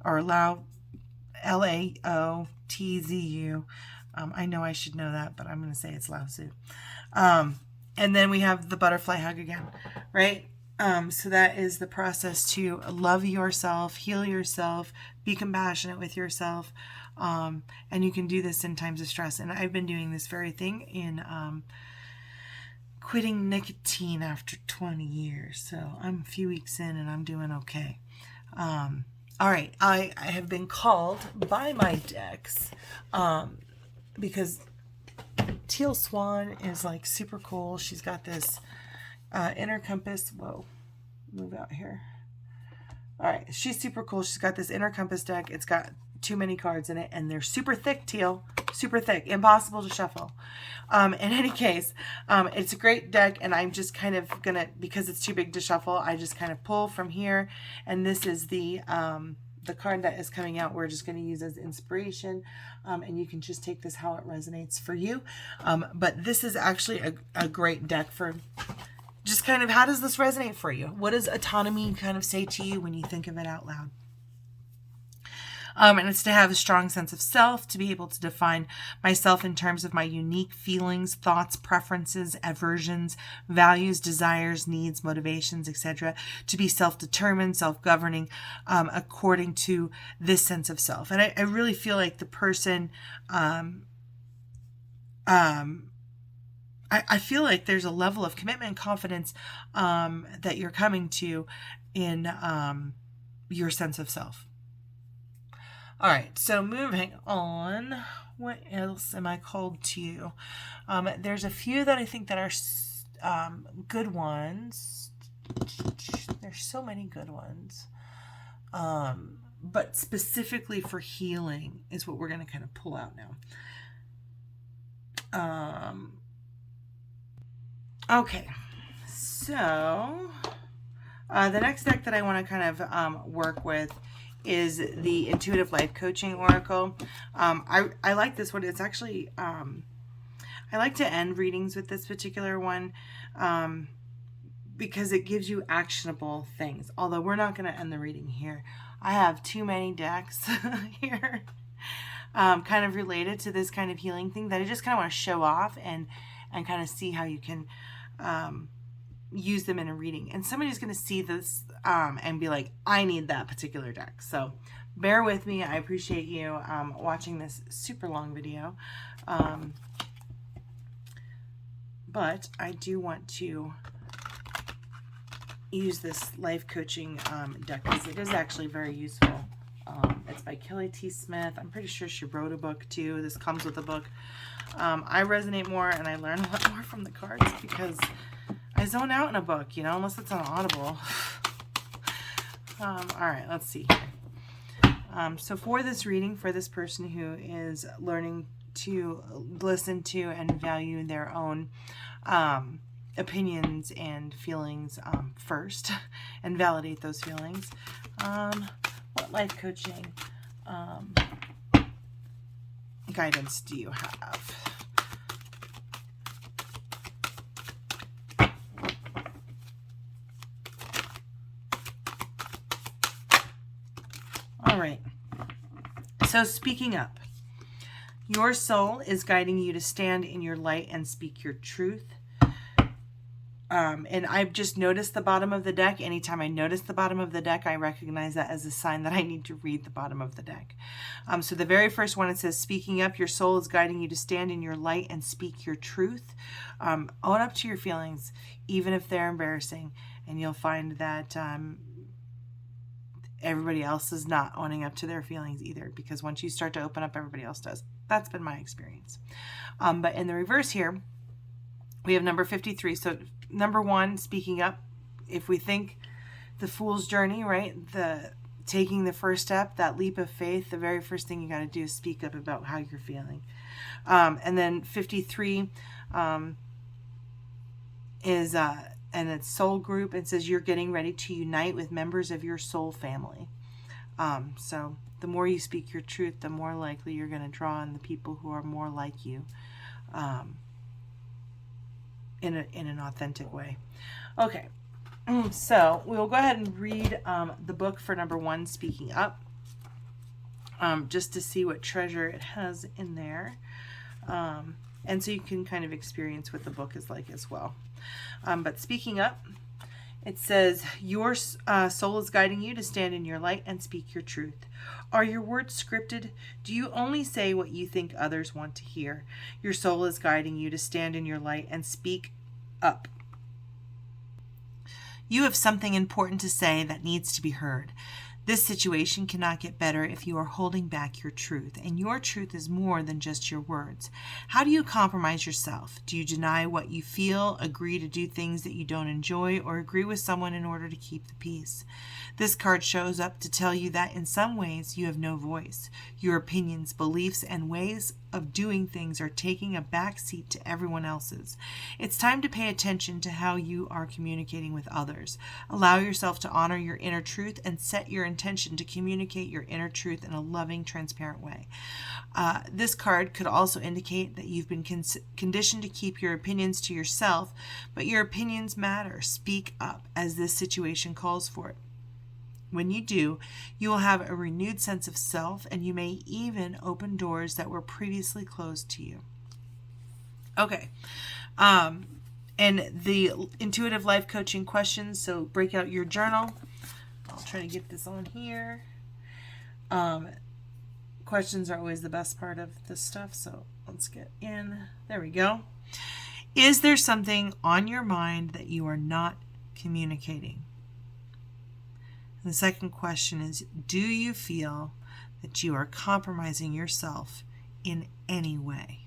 or Lao, Laotzu. I know I should know that, but I'm going to say it's Lao Tzu. And then we have the butterfly hug again, right? So that is the process to love yourself, heal yourself, be compassionate with yourself. And you can do this in times of stress. And I've been doing this very thing in quitting nicotine after 20 years. So I'm a few weeks in and I'm doing okay. All right. I have been called by my decks because Teal Swan is like super cool. She's got this inner compass. Whoa, move out here. All right, she's super cool. She's got this inner compass deck. It's got too many cards in it, and they're super thick, Teal. Super thick, impossible to shuffle. In any case, it's a great deck, and I'm just kind of gonna, because it's too big to shuffle, I just kind of pull from here, and this is the card that is coming out. We're just going to use as inspiration, and you can just take this how it resonates for you. But this is actually a great deck for just kind of, how does this resonate for you? What does autonomy kind of say to you when you think of it out loud? And it's to have a strong sense of self, to be able to define myself in terms of my unique feelings, thoughts, preferences, aversions, values, desires, needs, motivations, etc. To be self-determined, self-governing, according to this sense of self. And I really feel like the person, I feel like there's a level of commitment and confidence that you're coming to in your sense of self. All right, so moving on, what else am I called to? There's a few that I think that are good ones. There's so many good ones. But specifically for healing is what we're going to kind of pull out now. Okay, so the next deck that I want to kind of work with is the Intuitive Life Coaching Oracle. I like this one. It's actually, I like to end readings with this particular one because it gives you actionable things. Although we're not going to end the reading here. I have too many decks here kind of related to this kind of healing thing that I just kind of want to show off and kind of see how you can use them in a reading. And somebody's going to see this and be like, I need that particular deck. So bear with me. I appreciate you watching this super long video. But I do want to use this life coaching deck because it is actually very useful. It's by Kelly T. Smith. I'm pretty sure she wrote a book too. This comes with a book. I resonate more and I learn a lot more from the cards because I zone out in a book, you know, unless it's on Audible. All right, let's see here. So for this reading, for this person who is learning to listen to and value their own opinions and feelings first and validate those feelings, what life coaching guidance do you have? All right, so speaking up. Your soul is guiding you to stand in your light and speak your truth. And I've just noticed the bottom of the deck. Anytime I notice the bottom of the deck, I recognize that as a sign that I need to read the bottom of the deck. So the very first one, it says, speaking up, your soul is guiding you to stand in your light and speak your truth. Own up to your feelings, even if they're embarrassing. And you'll find that everybody else is not owning up to their feelings either, because once you start to open up, everybody else does. That's been my experience. But in the reverse here, We have number 53. So number 1, speaking up. If we think the fool's journey, right? The taking the first step, that leap of faith, the very first thing you got to do is speak up about how you're feeling. And then 53 is, and it's soul group. It says you're getting ready to unite with members of your soul family. So the more you speak your truth, the more likely you're going to draw on the people who are more like you, in an authentic way. Okay. So we'll go ahead and read the book for number 1, Speaking Up, just to see what treasure it has in there. And so you can kind of experience what the book is like as well. But speaking up, it says, your soul is guiding you to stand in your light and speak your truth. Are your words scripted? Do you only say what you think others want to hear? Your soul is guiding you to stand in your light and speak up. You have something important to say that needs to be heard. This situation cannot get better if you are holding back your truth, and your truth is more than just your words. How do you compromise yourself? Do you deny what you feel, agree to do things that you don't enjoy, or agree with someone in order to keep the peace? This card shows up to tell you that in some ways you have no voice. Your opinions, beliefs, and ways of doing things are taking a back seat to everyone else's. It's time to pay attention to how you are communicating with others. Allow yourself to honor your inner truth and set your intention to communicate your inner truth in a loving, transparent way. This card could also indicate that you've been conditioned to keep your opinions to yourself, but your opinions matter. Speak up as this situation calls for it. When you do, you will have a renewed sense of self, and you may even open doors that were previously closed to you. Okay. And the intuitive life coaching questions. So break out your journal. I'll try to get this on here. Questions are always the best part of this stuff. So let's get in. There we go. Is there something on your mind that you are not communicating? And the second question is, do you feel that you are compromising yourself in any way?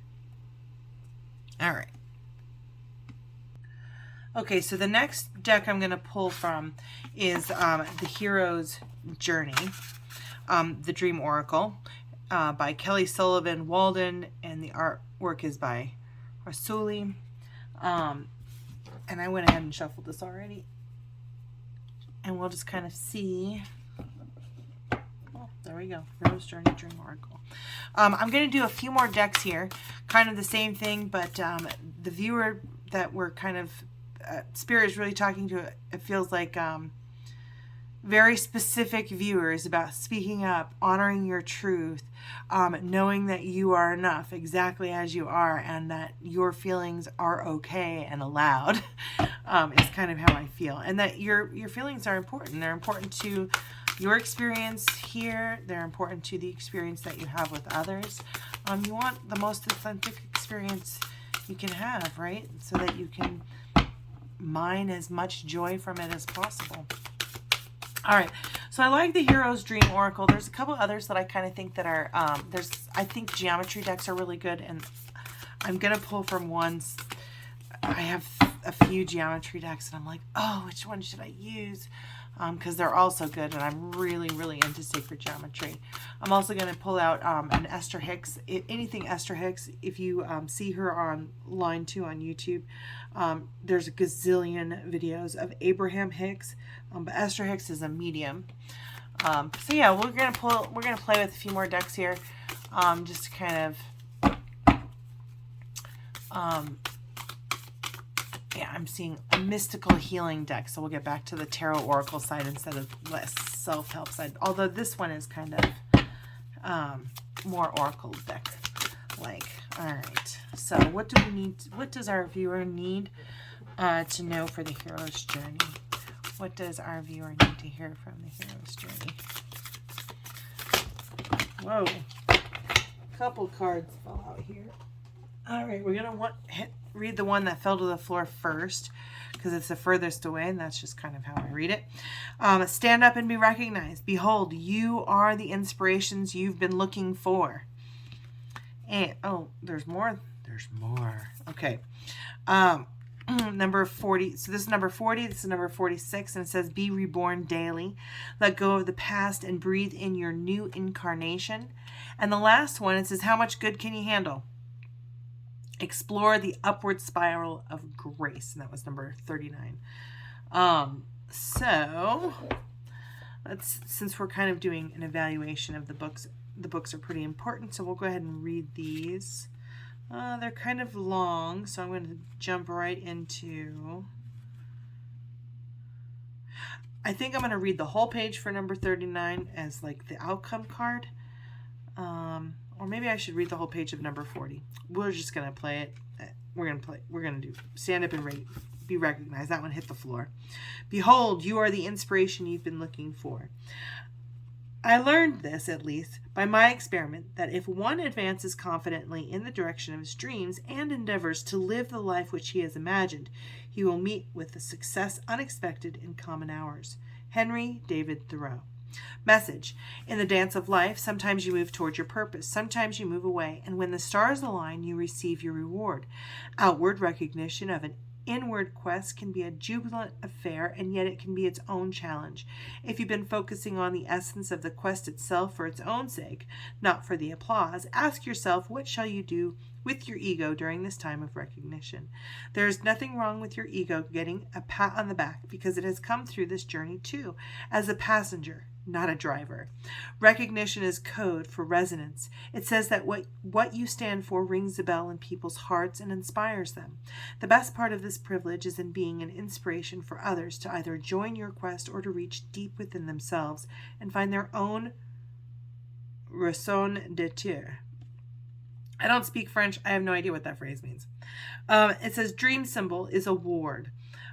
All right. Okay, so the next deck I'm going to pull from is The Hero's Journey, the Dream Oracle, by Kelly Sullivan Walden, and the artwork is by Rasuli. And I went ahead and shuffled this already. And we'll just kind of see. Oh, there we go. Hero's Journey, Dream Oracle. I'm going to do a few more decks here. Kind of the same thing, but the viewer that we're kind of, Spirit is really talking to, it feels like very specific viewers about speaking up, honoring your truth, knowing that you are enough exactly as you are, and that your feelings are okay and allowed, is kind of how I feel. And that your feelings are important. They're important to your experience here. They're important to the experience that you have with others. You want the most authentic experience you can have, right? So that you can mine as much joy from it as possible. All right, so I like the Hero's Dream Oracle. There's a couple others that I kind of think that are, I think geometry decks are really good, and I'm going to pull from ones. I have a few geometry decks, and I'm like, oh, which one should I use? Because they're all so good, and I'm really, really into sacred geometry. I'm also going to pull out an Esther Hicks. Anything Esther Hicks, if you see her on Line 2 on YouTube, there's a gazillion videos of Abraham Hicks, but Esther Hicks is a medium. So yeah, we're gonna play with a few more decks here, just to kind of, yeah, I'm seeing a mystical healing deck, so we'll get back to the tarot oracle side instead of less self-help side. Although this one is kind of more oracle deck like. All right. So what do we need? What does our viewer need to know for the Hero's Journey? What does our viewer need to hear from the Hero's Journey? Whoa. A couple cards fell out here. All right, we're going to read the one that fell to the floor first because it's the furthest away, and that's just kind of how I read it. Stand up and be recognized. Behold, you are the inspirations you've been looking for. And, oh, there's more. There's more. Okay. Um, number 40. So this is number 40. This is number 46. And it says, be reborn daily. Let go of the past and breathe in your new incarnation. And the last one, it says, how much good can you handle? Explore the upward spiral of grace. And that was number 39. So since we're kind of doing an evaluation of the books are pretty important. So we'll go ahead and read these. They're kind of long, so I'm going to jump right into... I think I'm going to read the whole page for number 39 as like the outcome card. Or maybe I should read the whole page of number 40. We're just going to play it. We're going to do stand up and be recognized. That one hit the floor. Behold, you are the inspiration you've been looking for. I learned this, at least, by my experiment, that if one advances confidently in the direction of his dreams and endeavors to live the life which he has imagined, he will meet with a success unexpected in common hours. Henry David Thoreau. Message. In the dance of life, sometimes you move toward your purpose, sometimes you move away, and when the stars align, you receive your reward. Outward recognition of an inward quest can be a jubilant affair, and yet it can be its own challenge. If you've been focusing on the essence of the quest itself for its own sake, not for the applause, ask yourself, what shall you do with your ego during this time of recognition? There is nothing wrong with your ego getting a pat on the back, because it has come through this journey too, as a passenger, not a driver. Recognition is code for resonance. It says that what you stand for rings a bell in people's hearts and inspires them. The best part of this privilege is in being an inspiration for others to either join your quest or to reach deep within themselves and find their own raison d'être. I don't speak French. I have no idea what that phrase means. It says dream symbol is award.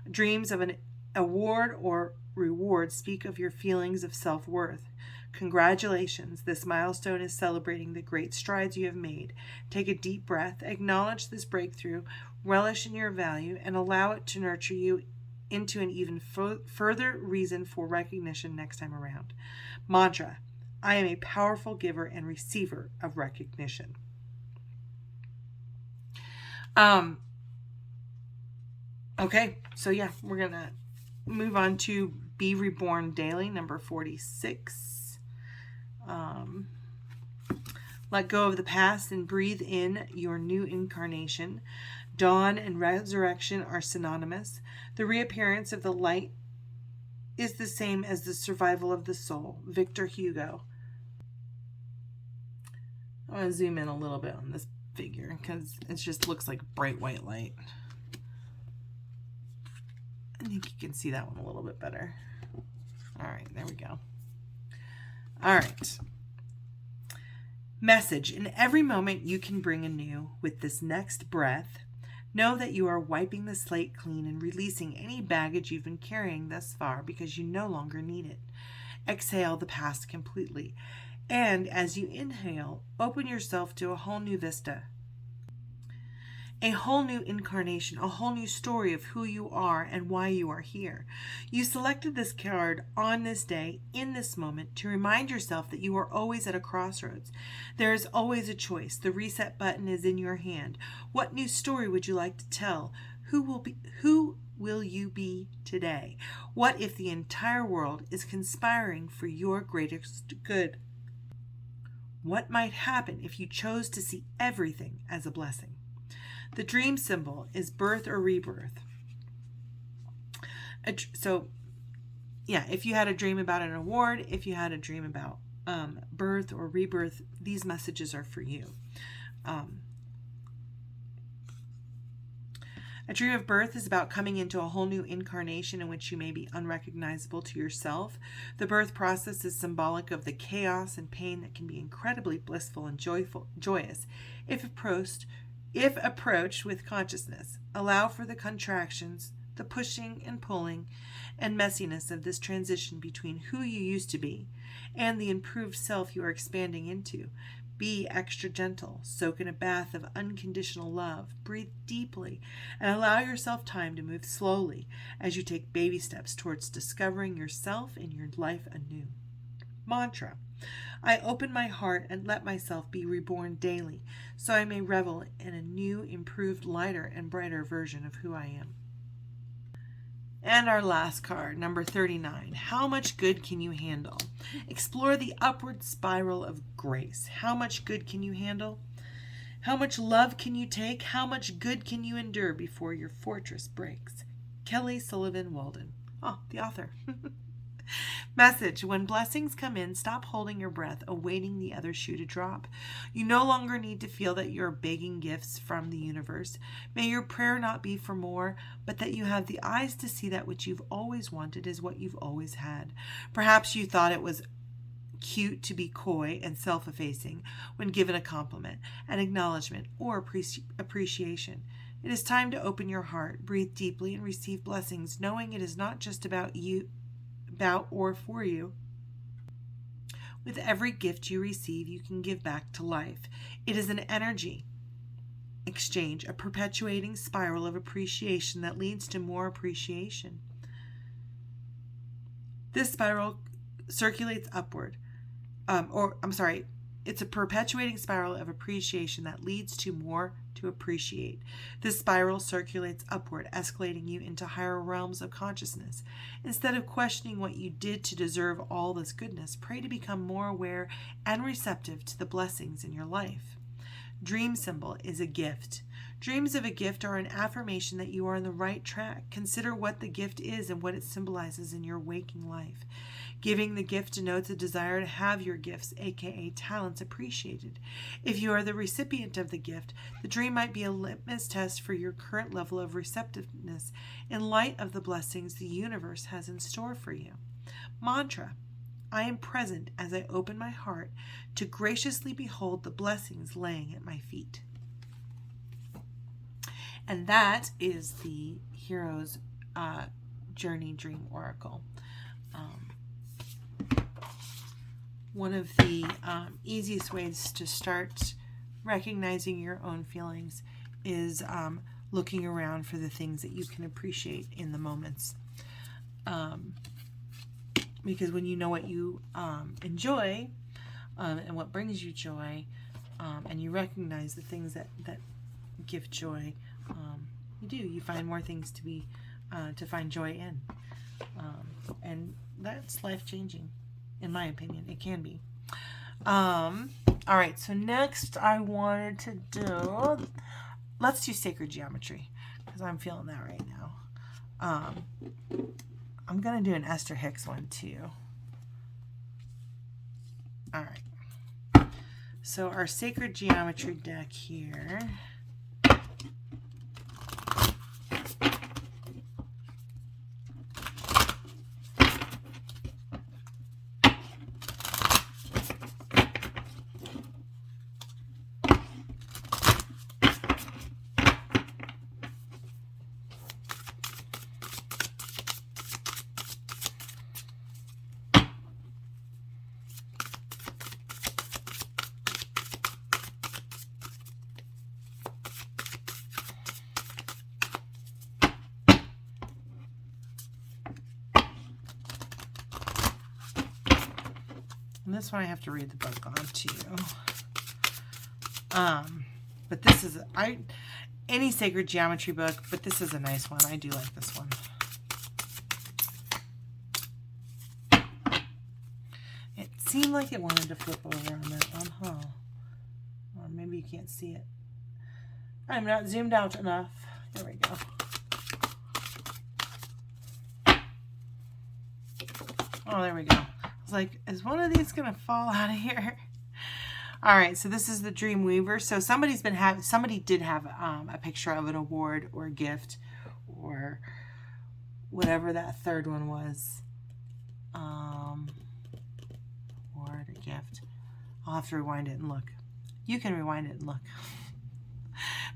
Dreams of an award or reward speak of your feelings of self-worth. Congratulations. This milestone is celebrating the great strides you have made. Take a deep breath, acknowledge this breakthrough, relish in your value, and allow it to nurture you into an even further reason for recognition next time around. Mantra. I am a powerful giver and receiver of recognition. Okay, so yeah, we're going to move on to Be Reborn Daily, number 46. Let go of the past and breathe in your new incarnation. Dawn and resurrection are synonymous. The reappearance of the light is the same as the survival of the soul. Victor Hugo. I want to zoom in a little bit on this figure because it just looks like bright white light. I think you can see that one a little bit better. All right, there we go. All right. Message. In every moment you can bring anew with this next breath. Know that you are wiping the slate clean and releasing any baggage you've been carrying thus far because you no longer need it. Exhale the past completely. And as you inhale, open yourself to a whole new vista. A whole new incarnation, a whole new story of who you are and why you are here. You selected this card on this day, in this moment, to remind yourself that you are always at a crossroads. There is always a choice. The reset button is in your hand. What new story would you like to tell? Who will you be today? What if the entire world is conspiring for your greatest good? What might happen if you chose to see everything as a blessing? The dream symbol is birth or rebirth. So, yeah, if you had a dream about an award, if you had a dream about birth or rebirth, these messages are for you. A dream of birth is about coming into a whole new incarnation in which you may be unrecognizable to yourself. The birth process is symbolic of the chaos and pain that can be incredibly blissful and joyous if approached with consciousness. Allow for the contractions, the pushing and pulling, and messiness of this transition between who you used to be and the improved self you are expanding into. Be extra gentle, soak in a bath of unconditional love, breathe deeply, and allow yourself time to move slowly as you take baby steps towards discovering yourself and your life anew. Mantra. I open my heart and let myself be reborn daily, so I may revel in a new, improved, lighter, and brighter version of who I am. And our last card, number 39. How much good can you handle? Explore the upward spiral of grace. How much good can you handle? How much love can you take? How much good can you endure before your fortress breaks? Kelly Sullivan Walden. Oh, the author. Message: when blessings come in, stop holding your breath, awaiting the other shoe to drop. You no longer need to feel that you're begging gifts from the universe. May your prayer not be for more, but that you have the eyes to see that which you've always wanted is what you've always had. Perhaps you thought it was cute to be coy and self-effacing when given a compliment, an acknowledgement, or appreciation. It is time to open your heart, breathe deeply, and receive blessings, knowing it is not just about or for you. With every gift you receive, you can give back to life. It is an energy exchange, a perpetuating spiral of appreciation that leads to more appreciation. This spiral circulates upward. It's a perpetuating spiral of appreciation that leads to more to appreciate. This spiral circulates upward, escalating you into higher realms of consciousness. Instead of questioning what you did to deserve all this goodness, pray to become more aware and receptive to the blessings in your life. Dream symbol is a gift. Dreams of a gift are an affirmation that you are on the right track. Consider what the gift is and what it symbolizes in your waking life. Giving the gift denotes a desire to have your gifts, aka talents, appreciated. If you are the recipient of the gift, the dream might be a litmus test for your current level of receptiveness in light of the blessings the universe has in store for you. Mantra: I am present as I open my heart to graciously behold the blessings laying at my feet. And that is the Hero's Journey Dream Oracle. One of the easiest ways to start recognizing your own feelings is looking around for the things that you can appreciate in the moments. Because when you know what you enjoy and what brings you joy, and you recognize the things that give joy, you find more things to find joy in. And that's life-changing, in my opinion. It can be. All right, so next I wanted to do, let's do sacred geometry, because I'm feeling that right now. I'm going to do an Esther Hicks one too. All right. So our sacred geometry deck here. And this one I have to read the book on too. But this is any sacred geometry book, but this is a nice one. I do like this one. It seemed like it wanted to flip over on that one, huh? Or maybe you can't see it. I'm not zoomed out enough. There we go. Oh, there we go. Like, is one of these gonna fall out of here? All right, so this is the Dream Weaver. So somebody did have a picture of an award or gift or whatever that third one was. Award or gift. I'll have to rewind it and look. You can rewind it and look.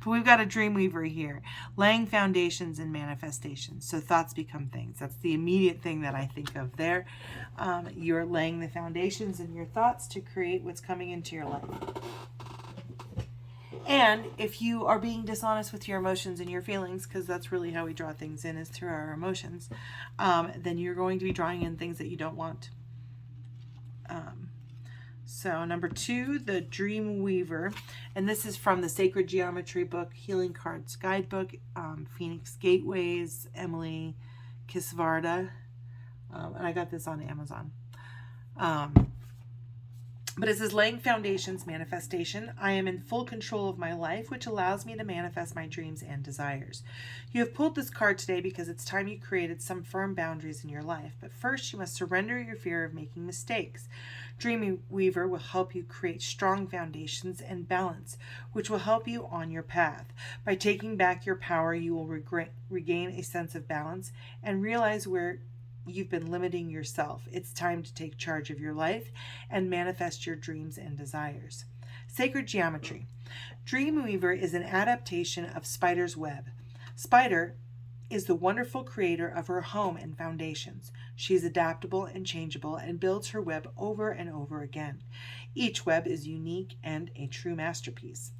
But we've got a dream weaver here, laying foundations and manifestations. So thoughts become things. That's the immediate thing that I think of there. You're laying the foundations in your thoughts to create what's coming into your life. And if you are being dishonest with your emotions and your feelings, because that's really how we draw things in, is through our emotions, then you're going to be drawing in things that you don't want. So number 2, the Dream Weaver, and this is from the Sacred Geometry book, Healing Cards Guidebook, Phoenix Gateways, Emily Kisvarda, and I got this on Amazon. But it says, laying foundations, manifestation. I am in full control of my life, which allows me to manifest my dreams and desires. You have pulled this card today because it's time you created some firm boundaries in your life. But first, you must surrender your fear of making mistakes. Dream Weaver will help you create strong foundations and balance, which will help you on your path. By taking back your power, you will regain a sense of balance and realize where you've been limiting yourself. It's time to take charge of your life and manifest your dreams and desires. Sacred Geometry. Dreamweaver is an adaptation of Spider's web. Spider is the wonderful creator of her home and foundations. She is adaptable and changeable and builds her web over and over again. Each web is unique and a true masterpiece.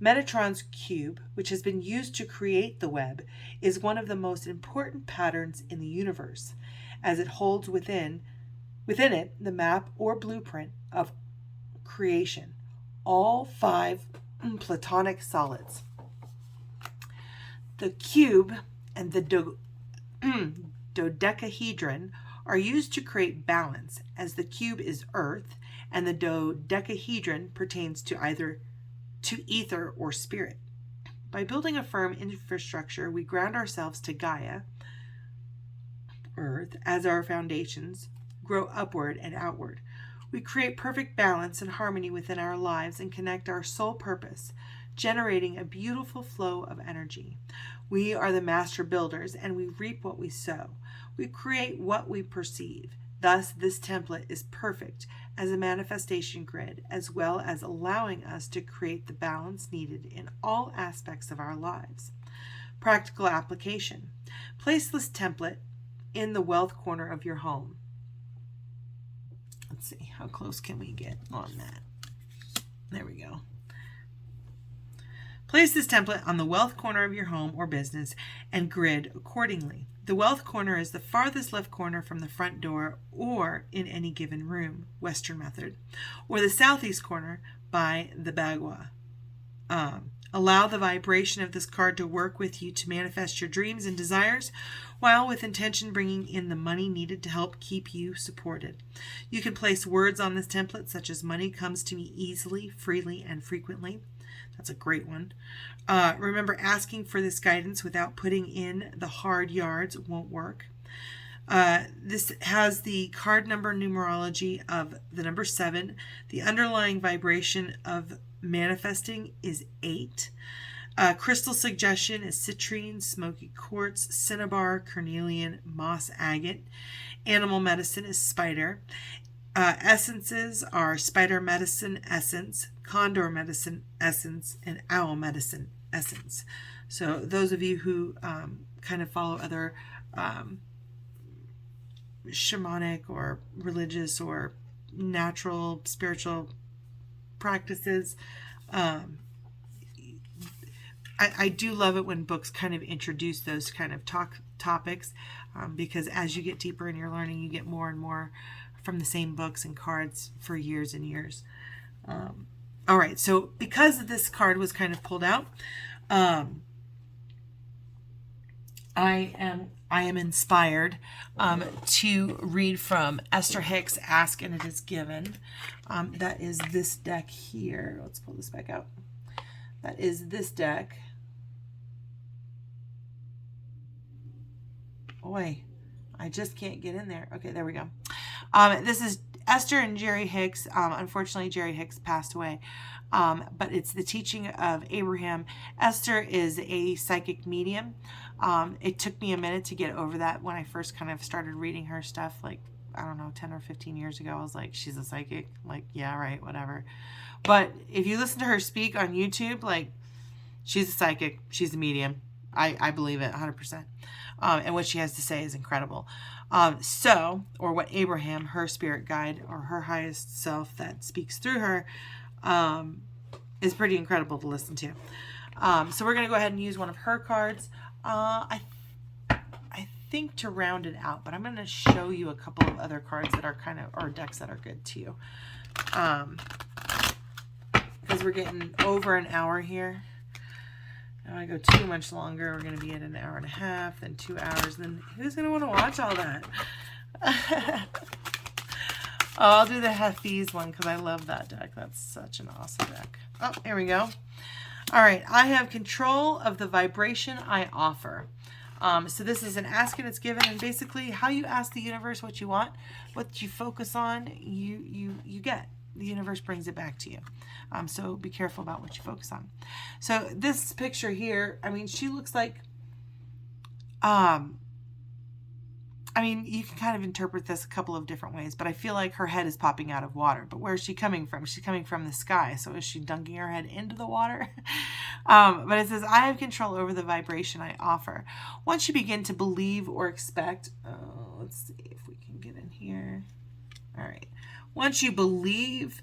Metatron's cube, which has been used to create the web, is one of the most important patterns in the universe, as it holds within it the map or blueprint of creation, all 5 Platonic solids. The cube and the dodecahedron are used to create balance, as the cube is earth and the dodecahedron pertains to either ether or spirit. By building a firm infrastructure, we ground ourselves to Gaia, earth, as our foundations grow upward and outward. We create perfect balance and harmony within our lives and connect our soul purpose, generating a beautiful flow of energy. We are the master builders, and we reap what we sow. We create what we perceive. Thus, this template is perfect as a manifestation grid, as well as allowing us to create the balance needed in all aspects of our lives. Practical application. Place this template in the wealth corner of your home. Let's see, how close can we get on that? There we go. Place this template on the wealth corner of your home or business and grid accordingly. The wealth corner is the farthest left corner from the front door or in any given room, Western method, or the southeast corner by the bagua. Allow the vibration of this card to work with you to manifest your dreams and desires, while with intention bringing in the money needed to help keep you supported. You can place words on this template such as money comes to me easily, freely, and frequently. That's a great one. Remember, asking for this guidance without putting in the hard yards won't work. This has the card number numerology of the number 7. The underlying vibration of manifesting is 8. Crystal suggestion is citrine, smoky quartz, cinnabar, carnelian, moss agate. Animal medicine is spider. Essences are spider medicine essence, condor medicine essence, and owl medicine essence. So those of you who kind of follow other shamanic or religious or natural spiritual practices, I do love it when books kind of introduce those kind of topics, because as you get deeper in your learning, you get more and more from the same books and cards for years and years. All right, so because this card was kind of pulled out, I am inspired to read from Esther Hicks' Ask and It Is Given. That is this deck here. Let's pull this back out. That is this deck. Boy, I just can't get in there. Okay, there we go. This is Esther and Jerry Hicks. Unfortunately, Jerry Hicks passed away. But it's the teaching of Abraham. Esther is a psychic medium. It took me a minute to get over that when I first kind of started reading her stuff, like, I don't know, 10 or 15 years ago. I was like, she's a psychic? Like, yeah, right, whatever. But if you listen to her speak on YouTube, like, she's a psychic. She's a medium. I believe it 100%. And what she has to say is incredible. Or what Abraham, her spirit guide, or her highest self that speaks through her, is pretty incredible to listen to. So we're going to go ahead and use one of her cards. I think to round it out, but I'm going to show you a couple of other cards that are kind of, or decks that are good too. Because we're getting over an hour here. If I go too much longer, we're going to be at an hour and a half, then 2 hours. Then who's going to want to watch all that? Oh, I'll do the Hafiz one because I love that deck. That's such an awesome deck. Oh, here we go. All right. I have control of the vibration I offer. So this is an ask and it's given, and basically how you ask the universe what you want, what you focus on, you get. The universe brings it back to you. So be careful about what you focus on. So this picture here, I mean, she looks like, I mean, you can kind of interpret this a couple of different ways, but I feel like her head is popping out of water. But where is she coming from? She's coming from the sky. So is she dunking her head into the water? But it says, I have control over the vibration I offer. Once you begin to believe or expect, let's see if we can get in here. All right. Once you believe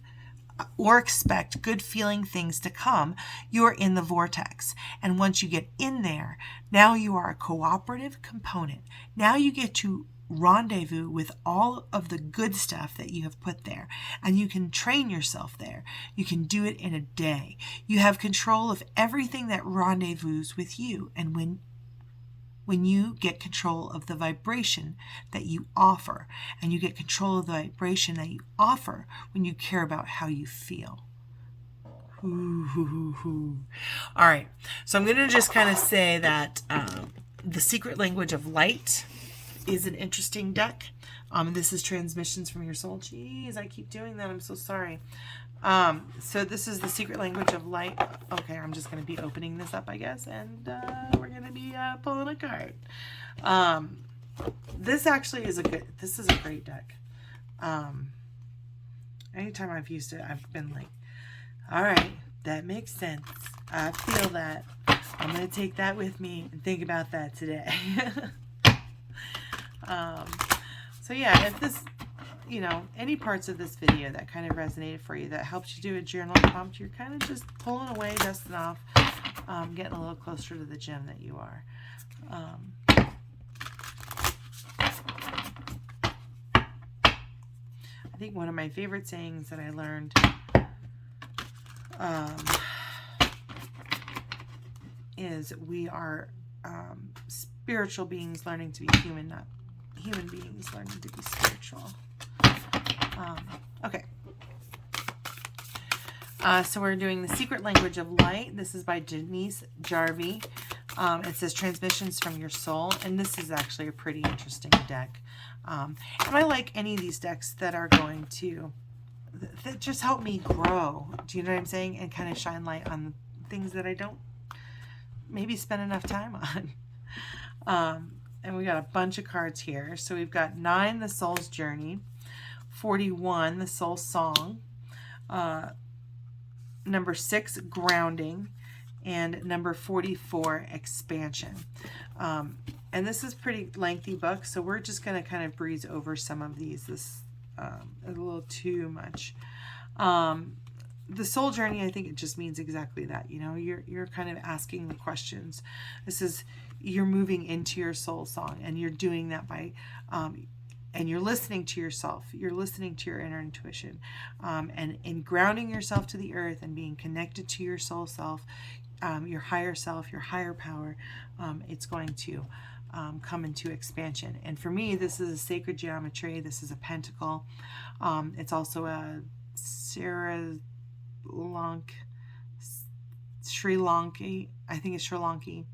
or expect good feeling things to come, you are in the vortex. And once you get in there, now you are a cooperative component. Now you get to rendezvous with all of the good stuff that you have put there. And you can train yourself there. You can do it in a day. You have control of everything that rendezvous with you. And when you get control of the vibration that you offer, and you get control of the vibration that you offer when you care about how you feel. All right, so I'm going to just kind of say that the Secret Language of Light is an interesting deck. This is Transmissions from Your Soul. Jeez, I keep doing that. I'm so sorry. So this is the Secret Language of Light. Okay, I'm just going to be opening this up, I guess, and we're going to be pulling a card. This actually is this is a great deck. Anytime I've used it, I've been like, all right, that makes sense. I feel that. I'm going to take that with me and think about that today. So yeah, if this, you know, any parts of this video that kind of resonated for you, that helps you do a journal prompt, you're kind of just pulling away, dusting off, getting a little closer to the gem that you are. I think one of my favorite sayings that I learned is we are spiritual beings learning to be human, not human beings learning to be spiritual. Okay. So we're doing the Secret Language of Light. This is by Denise Jarvie. It says Transmissions from Your Soul. And this is actually a pretty interesting deck. And I like any of these decks that are going to, that just help me grow. Do you know what I'm saying? And kind of shine light on things that I don't maybe spend enough time on. And we got a bunch of cards here. So we've got 9, the Soul's Journey. 41, the Soul Song. Number 6, Grounding. And number 44, Expansion. And this is a pretty lengthy book, so we're just going to kind of breeze over some of these. This is a little too much. The Soul Journey, I think it just means exactly that. You know, you're kind of asking the questions. This is, you're moving into your soul song, and you're doing that by and you're listening to yourself. You're listening to your inner intuition, and grounding yourself to the earth and being connected to your soul self, your higher self, your higher power. It's going to come into expansion. And for me, this is a sacred geometry. This is a pentacle. It's also a Sri Lanka, I think it's Sri Lanka,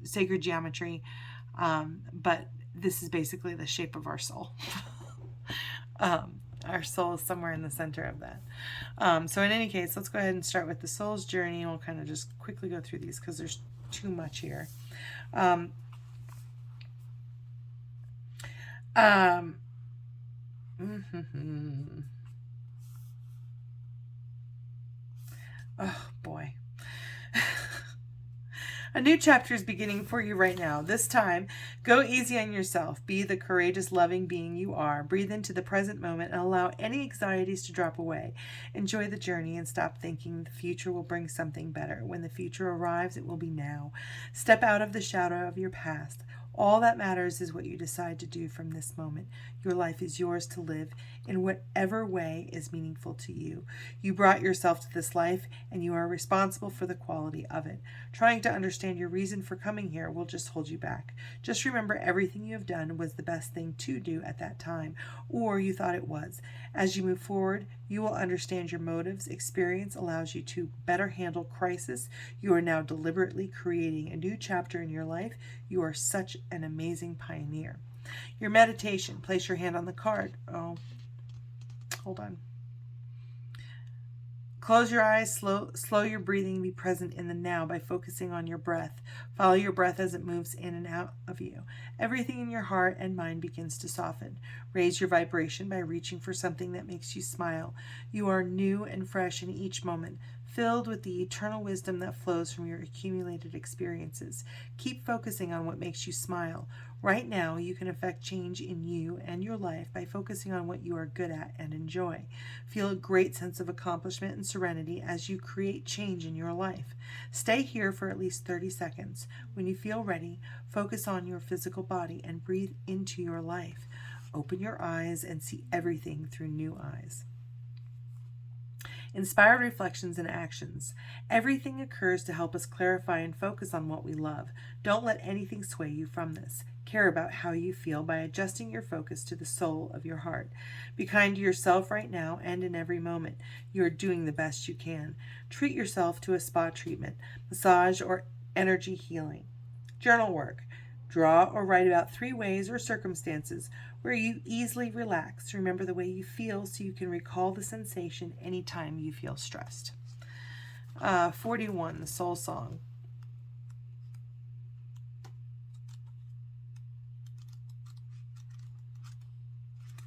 sacred geometry. But this is basically the shape of our soul. Our soul is somewhere in the center of that. So in any case, let's go ahead and start with the Soul's Journey. We'll kind of just quickly go through these because there's too much here. Oh boy. A new chapter is beginning for you right now. This time, go easy on yourself. Be the courageous, loving being you are. Breathe into the present moment and allow any anxieties to drop away. Enjoy the journey and stop thinking the future will bring something better. When the future arrives, it will be now. Step out of the shadow of your past. All that matters is what you decide to do from this moment. Your life is yours to live in whatever way is meaningful to you. You brought yourself to this life, and you are responsible for the quality of it. Trying to understand your reason for coming here will just hold you back. Just remember, everything you have done was the best thing to do at that time, or you thought it was. As you move forward, you will understand your motives. Experience allows you to better handle crisis. You are now deliberately creating a new chapter in your life. You are such an amazing pioneer. Your meditation. Place your hand on the card. Oh, hold on. Close your eyes, slow your breathing, be present in the now by focusing on your breath. Follow your breath as it moves in and out of you. Everything in your heart and mind begins to soften. Raise your vibration by reaching for something that makes you smile. You are new and fresh in each moment, filled with the eternal wisdom that flows from your accumulated experiences. Keep focusing on what makes you smile. Right now, you can affect change in you and your life by focusing on what you are good at and enjoy. Feel a great sense of accomplishment and serenity as you create change in your life. Stay here for at least 30 seconds. When you feel ready, focus on your physical body and breathe into your life. Open your eyes and see everything through new eyes. Inspired reflections and actions. Everything occurs to help us clarify and focus on what we love. Don't let anything sway you from this. Care about how you feel by adjusting your focus to the soul of your heart. Be kind to yourself right now and in every moment. You are doing the best you can. Treat yourself to a spa treatment, massage, or energy healing. Journal work. Draw or write about 3 ways or circumstances where you easily relax. Remember the way you feel so you can recall the sensation anytime you feel stressed. 41, the soul song.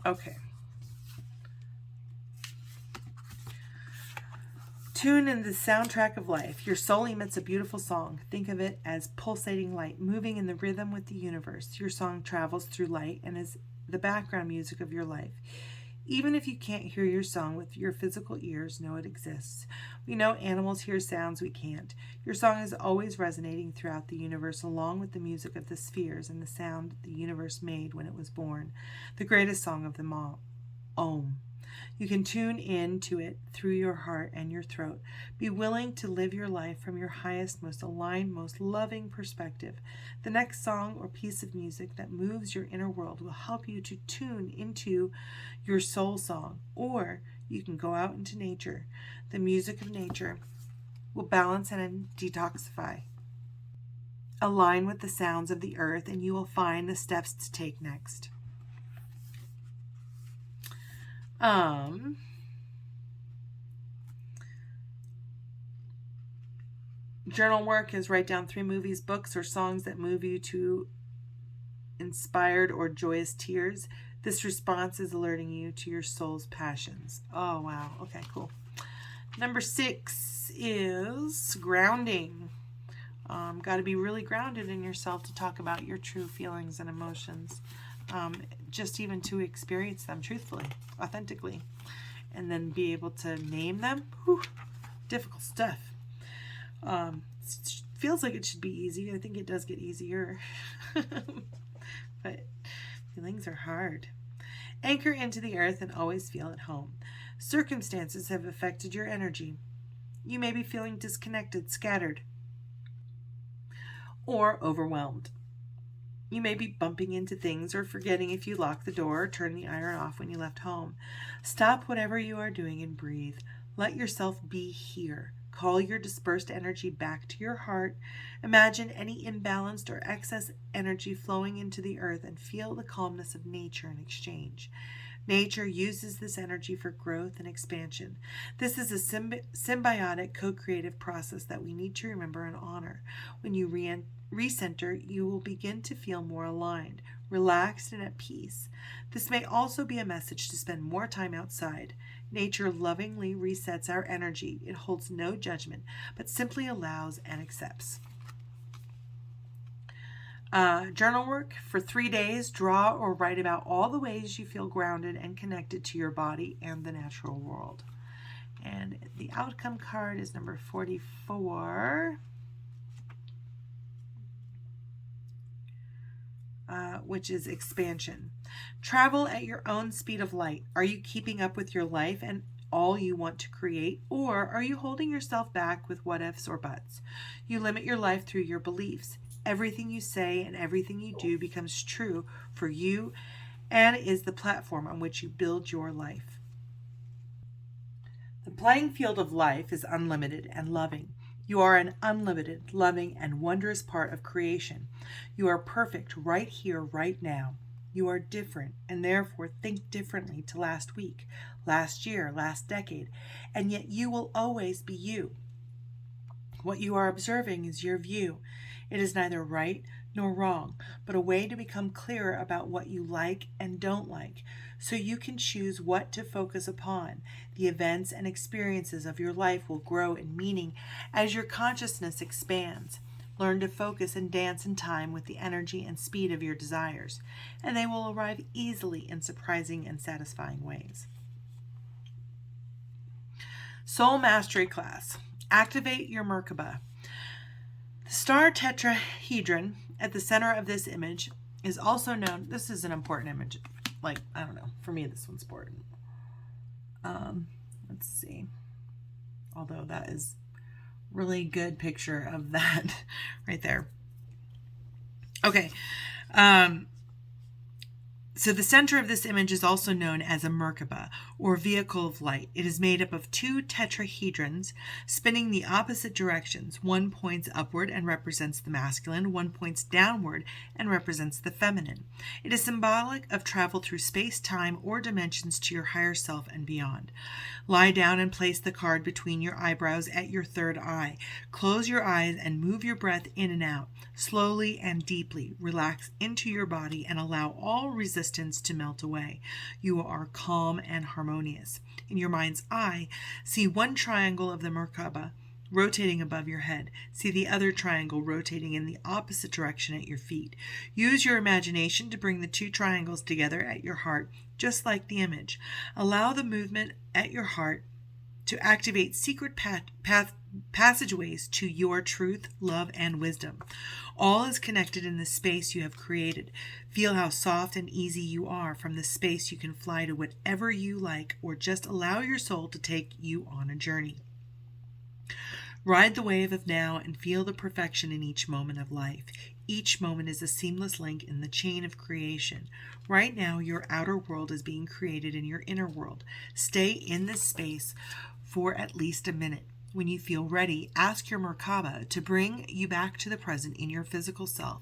Okay. Tune in the soundtrack of life. Your soul emits a beautiful song. Think of it as pulsating light, moving in the rhythm with the universe. Your song travels through light and is the background music of your life. Even if you can't hear your song with your physical ears, know it exists. We know animals hear sounds we can't. Your song is always resonating throughout the universe, along with the music of the spheres and the sound the universe made when it was born. The greatest song of them all, Om. You can tune in to it through your heart and your throat. Be willing to live your life from your highest, most aligned, most loving perspective. The next song or piece of music that moves your inner world will help you to tune into your soul song, or you can go out into nature. The music of nature will balance and detoxify. Align with the sounds of the earth, and you will find the steps to take next. Journal work is write down 3 movies, books, or songs that move you to inspired or joyous tears. This response is alerting you to your soul's passions. Oh, wow. Okay, cool. Number 6 is grounding. Got to be really grounded in yourself to talk about your true feelings and emotions. Just even to experience them truthfully, authentically, and then be able to name them. Whew, difficult stuff. Feels like it should be easy. I think it does get easier. But feelings are hard. Anchor into the earth and always feel at home. Circumstances have affected your energy. You may be feeling disconnected, scattered, or overwhelmed. You may be bumping into things or forgetting if you locked the door or turned the iron off when you left home. Stop whatever you are doing and breathe. Let yourself be here. Call your dispersed energy back to your heart. Imagine any imbalanced or excess energy flowing into the earth and feel the calmness of nature in exchange. Nature uses this energy for growth and expansion. This is a symbiotic, co-creative process that we need to remember and honor. When you recenter, you will begin to feel more aligned, relaxed, and at peace. This may also be a message to spend more time outside. Nature lovingly resets our energy. It holds no judgment, but simply allows and accepts. Journal work for 3 days. Draw or write about all the ways you feel grounded and connected to your body and the natural world. And the outcome card is number 44. which is expansion. Travel at your own speed of light. Are you keeping up with your life and all you want to create, or are you holding yourself back with what ifs or buts? You limit your life through your beliefs. Everything you say and everything you do becomes true for you and is the platform on which you build your life. The playing field of life is unlimited and loving. You are an unlimited, loving, and wondrous part of creation. You are perfect right here, right now. You are different and therefore think differently to last week, last year, last decade, and yet you will always be you. What you are observing is your view. It is neither right nor wrong, but a way to become clearer about what you like and don't like, so you can choose what to focus upon. The events and experiences of your life will grow in meaning as your consciousness expands. Learn to focus and dance in time with the energy and speed of your desires, and they will arrive easily in surprising and satisfying ways. Soul Mastery Class. Activate your Merkaba. The star tetrahedron at the center of this image is also known, this is an important image, like, I don't know, for me this one's important. Let's see, although that is really good picture of that right there. Okay, so the center of this image is also known as a Merkaba, or vehicle of light. It is made up of two tetrahedrons spinning the opposite directions. One points upward and represents the masculine, one points downward and represents the feminine. It is symbolic of travel through space, time, or dimensions to your higher self and beyond. Lie down and place the card between your eyebrows at your third eye. Close your eyes and move your breath in and out. Slowly and deeply relax into your body and allow all resistance to melt away. You are calm and harmonious. In your mind's eye, see one triangle of the Merkaba rotating above your head. See the other triangle rotating in the opposite direction at your feet. Use your imagination to bring the two triangles together at your heart, just like the image. Allow the movement at your heart to activate secret passageways to your truth, love, and wisdom. All is connected in the space you have created. Feel how soft and easy you are. From this space you can fly to whatever you like, or just allow your soul to take you on a journey. Ride the wave of now and feel the perfection in each moment of life. Each moment is a seamless link in the chain of creation. Right now, your outer world is being created in your inner world. Stay in this space for at least a minute. When you feel ready, ask your Merkaba to bring you back to the present in your physical self.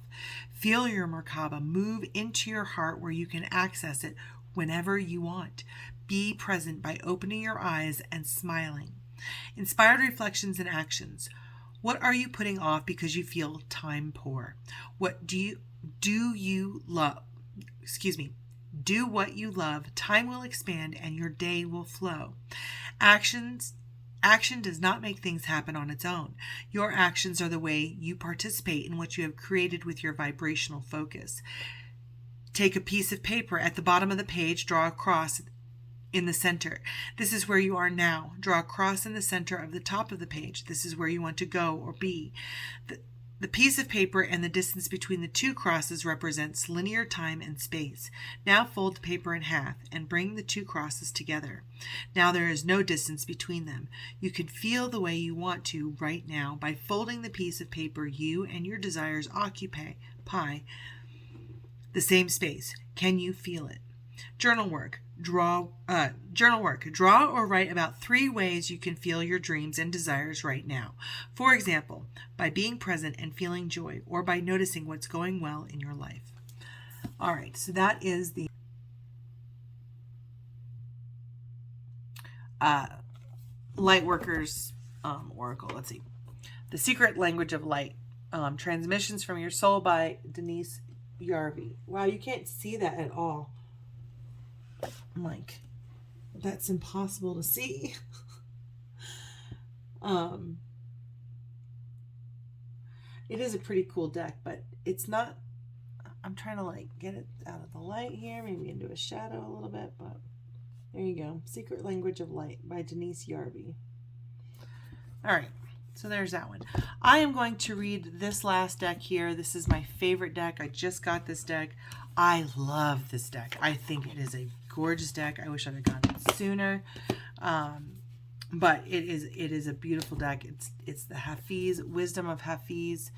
Feel your Merkaba move into your heart where you can access it whenever you want. Be present by opening your eyes and smiling. Inspired reflections and actions. What are you putting off because you feel time poor? What do you love? Do what you love. Time will expand and your day will flow. Action does not make things happen on its own. Your actions are the way you participate in what you have created with your vibrational focus. Take a piece of paper. At the bottom of the page, draw a cross in the center. This is where you are now. Draw a cross in the center of the top of the page. This is where you want to go or be. The piece of paper and the distance between the two crosses represents linear time and space. Now fold the paper in half and bring the two crosses together. Now there is no distance between them. You can feel the way you want to right now by folding the piece of paper you and your desires occupy the same space. Can you feel it? Journal work. Draw or write about 3 ways you can feel your dreams and desires right now. For example, by being present and feeling joy, or by noticing what's going well in your life. All right, so that is the Lightworkers Oracle. Let's see. The Secret Language of Light. Transmissions from Your Soul by Denise Yarvey. Wow, you can't see that at all. I'm like, that's impossible to see. It is a pretty cool deck, but it's not, I'm trying to like get it out of the light here, maybe into a shadow a little bit, but there you go. Secret Language of Light by Denise Yarvey. All right. So there's that one. I am going to read this last deck here. This is my favorite deck. I just got this deck. I love this deck. I think it is a gorgeous deck. I wish I'd have gotten it sooner. But it is a beautiful deck. It's the Hafiz, Wisdom of Hafiz.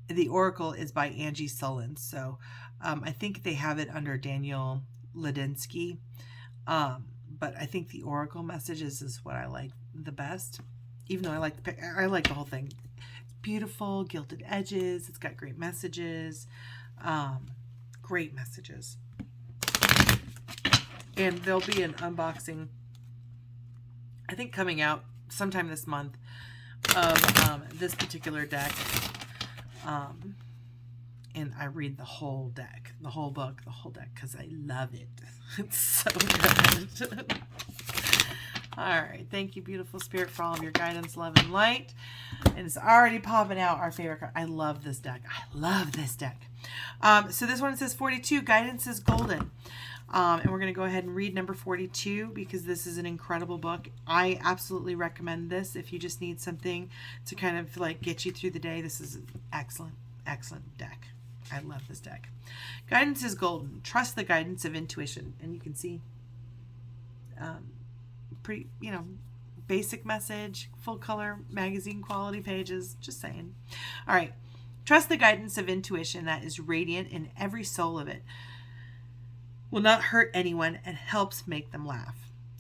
The Oracle is by Angie Sullins. So I think they have it under Daniel Ladinsky. But I think the Oracle messages is what I like the best. Even though I like the whole thing. It's beautiful, gilded edges. It's got great messages. Great messages. And there'll be an unboxing, I think, coming out sometime this month of this particular deck. And I read the whole deck, the whole book, the whole deck, because I love it. It's so good. All right. Thank you, beautiful spirit, for all of your guidance, love, and light. And it's already popping out our favorite card. I love this deck. I love this deck. So this one says 42, guidance is golden. And we're going to go ahead and read number 42 because this is an incredible book. I absolutely recommend this if you just need something to kind of like get you through the day. This is an excellent, excellent deck. I love this deck. Guidance is golden. Trust the guidance of intuition. And you can see pretty, basic message, full color magazine quality pages. Just saying. All right. Trust the guidance of intuition that is radiant in every soul of it. Will not hurt anyone and helps make them laugh.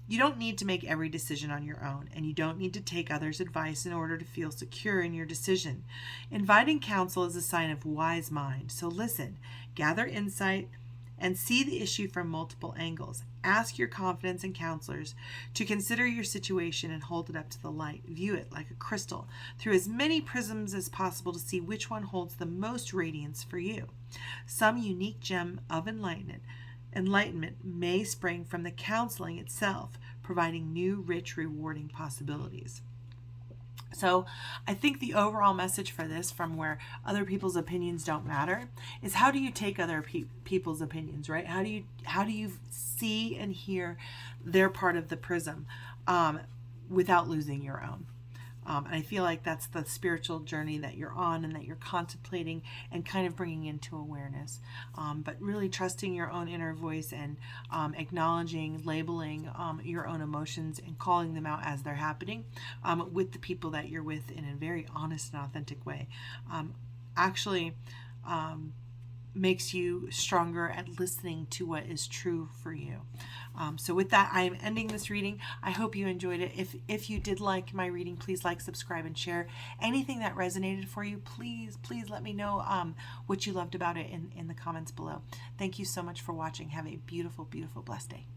You don't need to make every decision on your own, and you don't need to take others' advice in order to feel secure in your decision. Inviting counsel is a sign of wise mind, so listen, gather insight, and see the issue from multiple angles. Ask your confidants and counselors to consider your situation and hold it up to the light. View it like a crystal through as many prisms as possible to see which one holds the most radiance for you. Some unique gem of enlightenment may spring from the counseling itself, providing new, rich, rewarding possibilities. So I think the overall message for this, from where other people's opinions don't matter, is how do you take other people's opinions, right? How do you see and hear their part of the prism without losing your own? And I feel like that's the spiritual journey that you're on and that you're contemplating and kind of bringing into awareness. But really trusting your own inner voice and acknowledging, labeling your own emotions and calling them out as they're happening with the people that you're with in a very honest and authentic way. Actually makes you stronger at listening to what is true for you. So with that, I am ending this reading. I hope you enjoyed it. If you did like my reading, please like, subscribe, and share. Anything that resonated for you, please let me know what you loved about it in the comments below. Thank you so much for watching. Have a beautiful, beautiful, blessed day.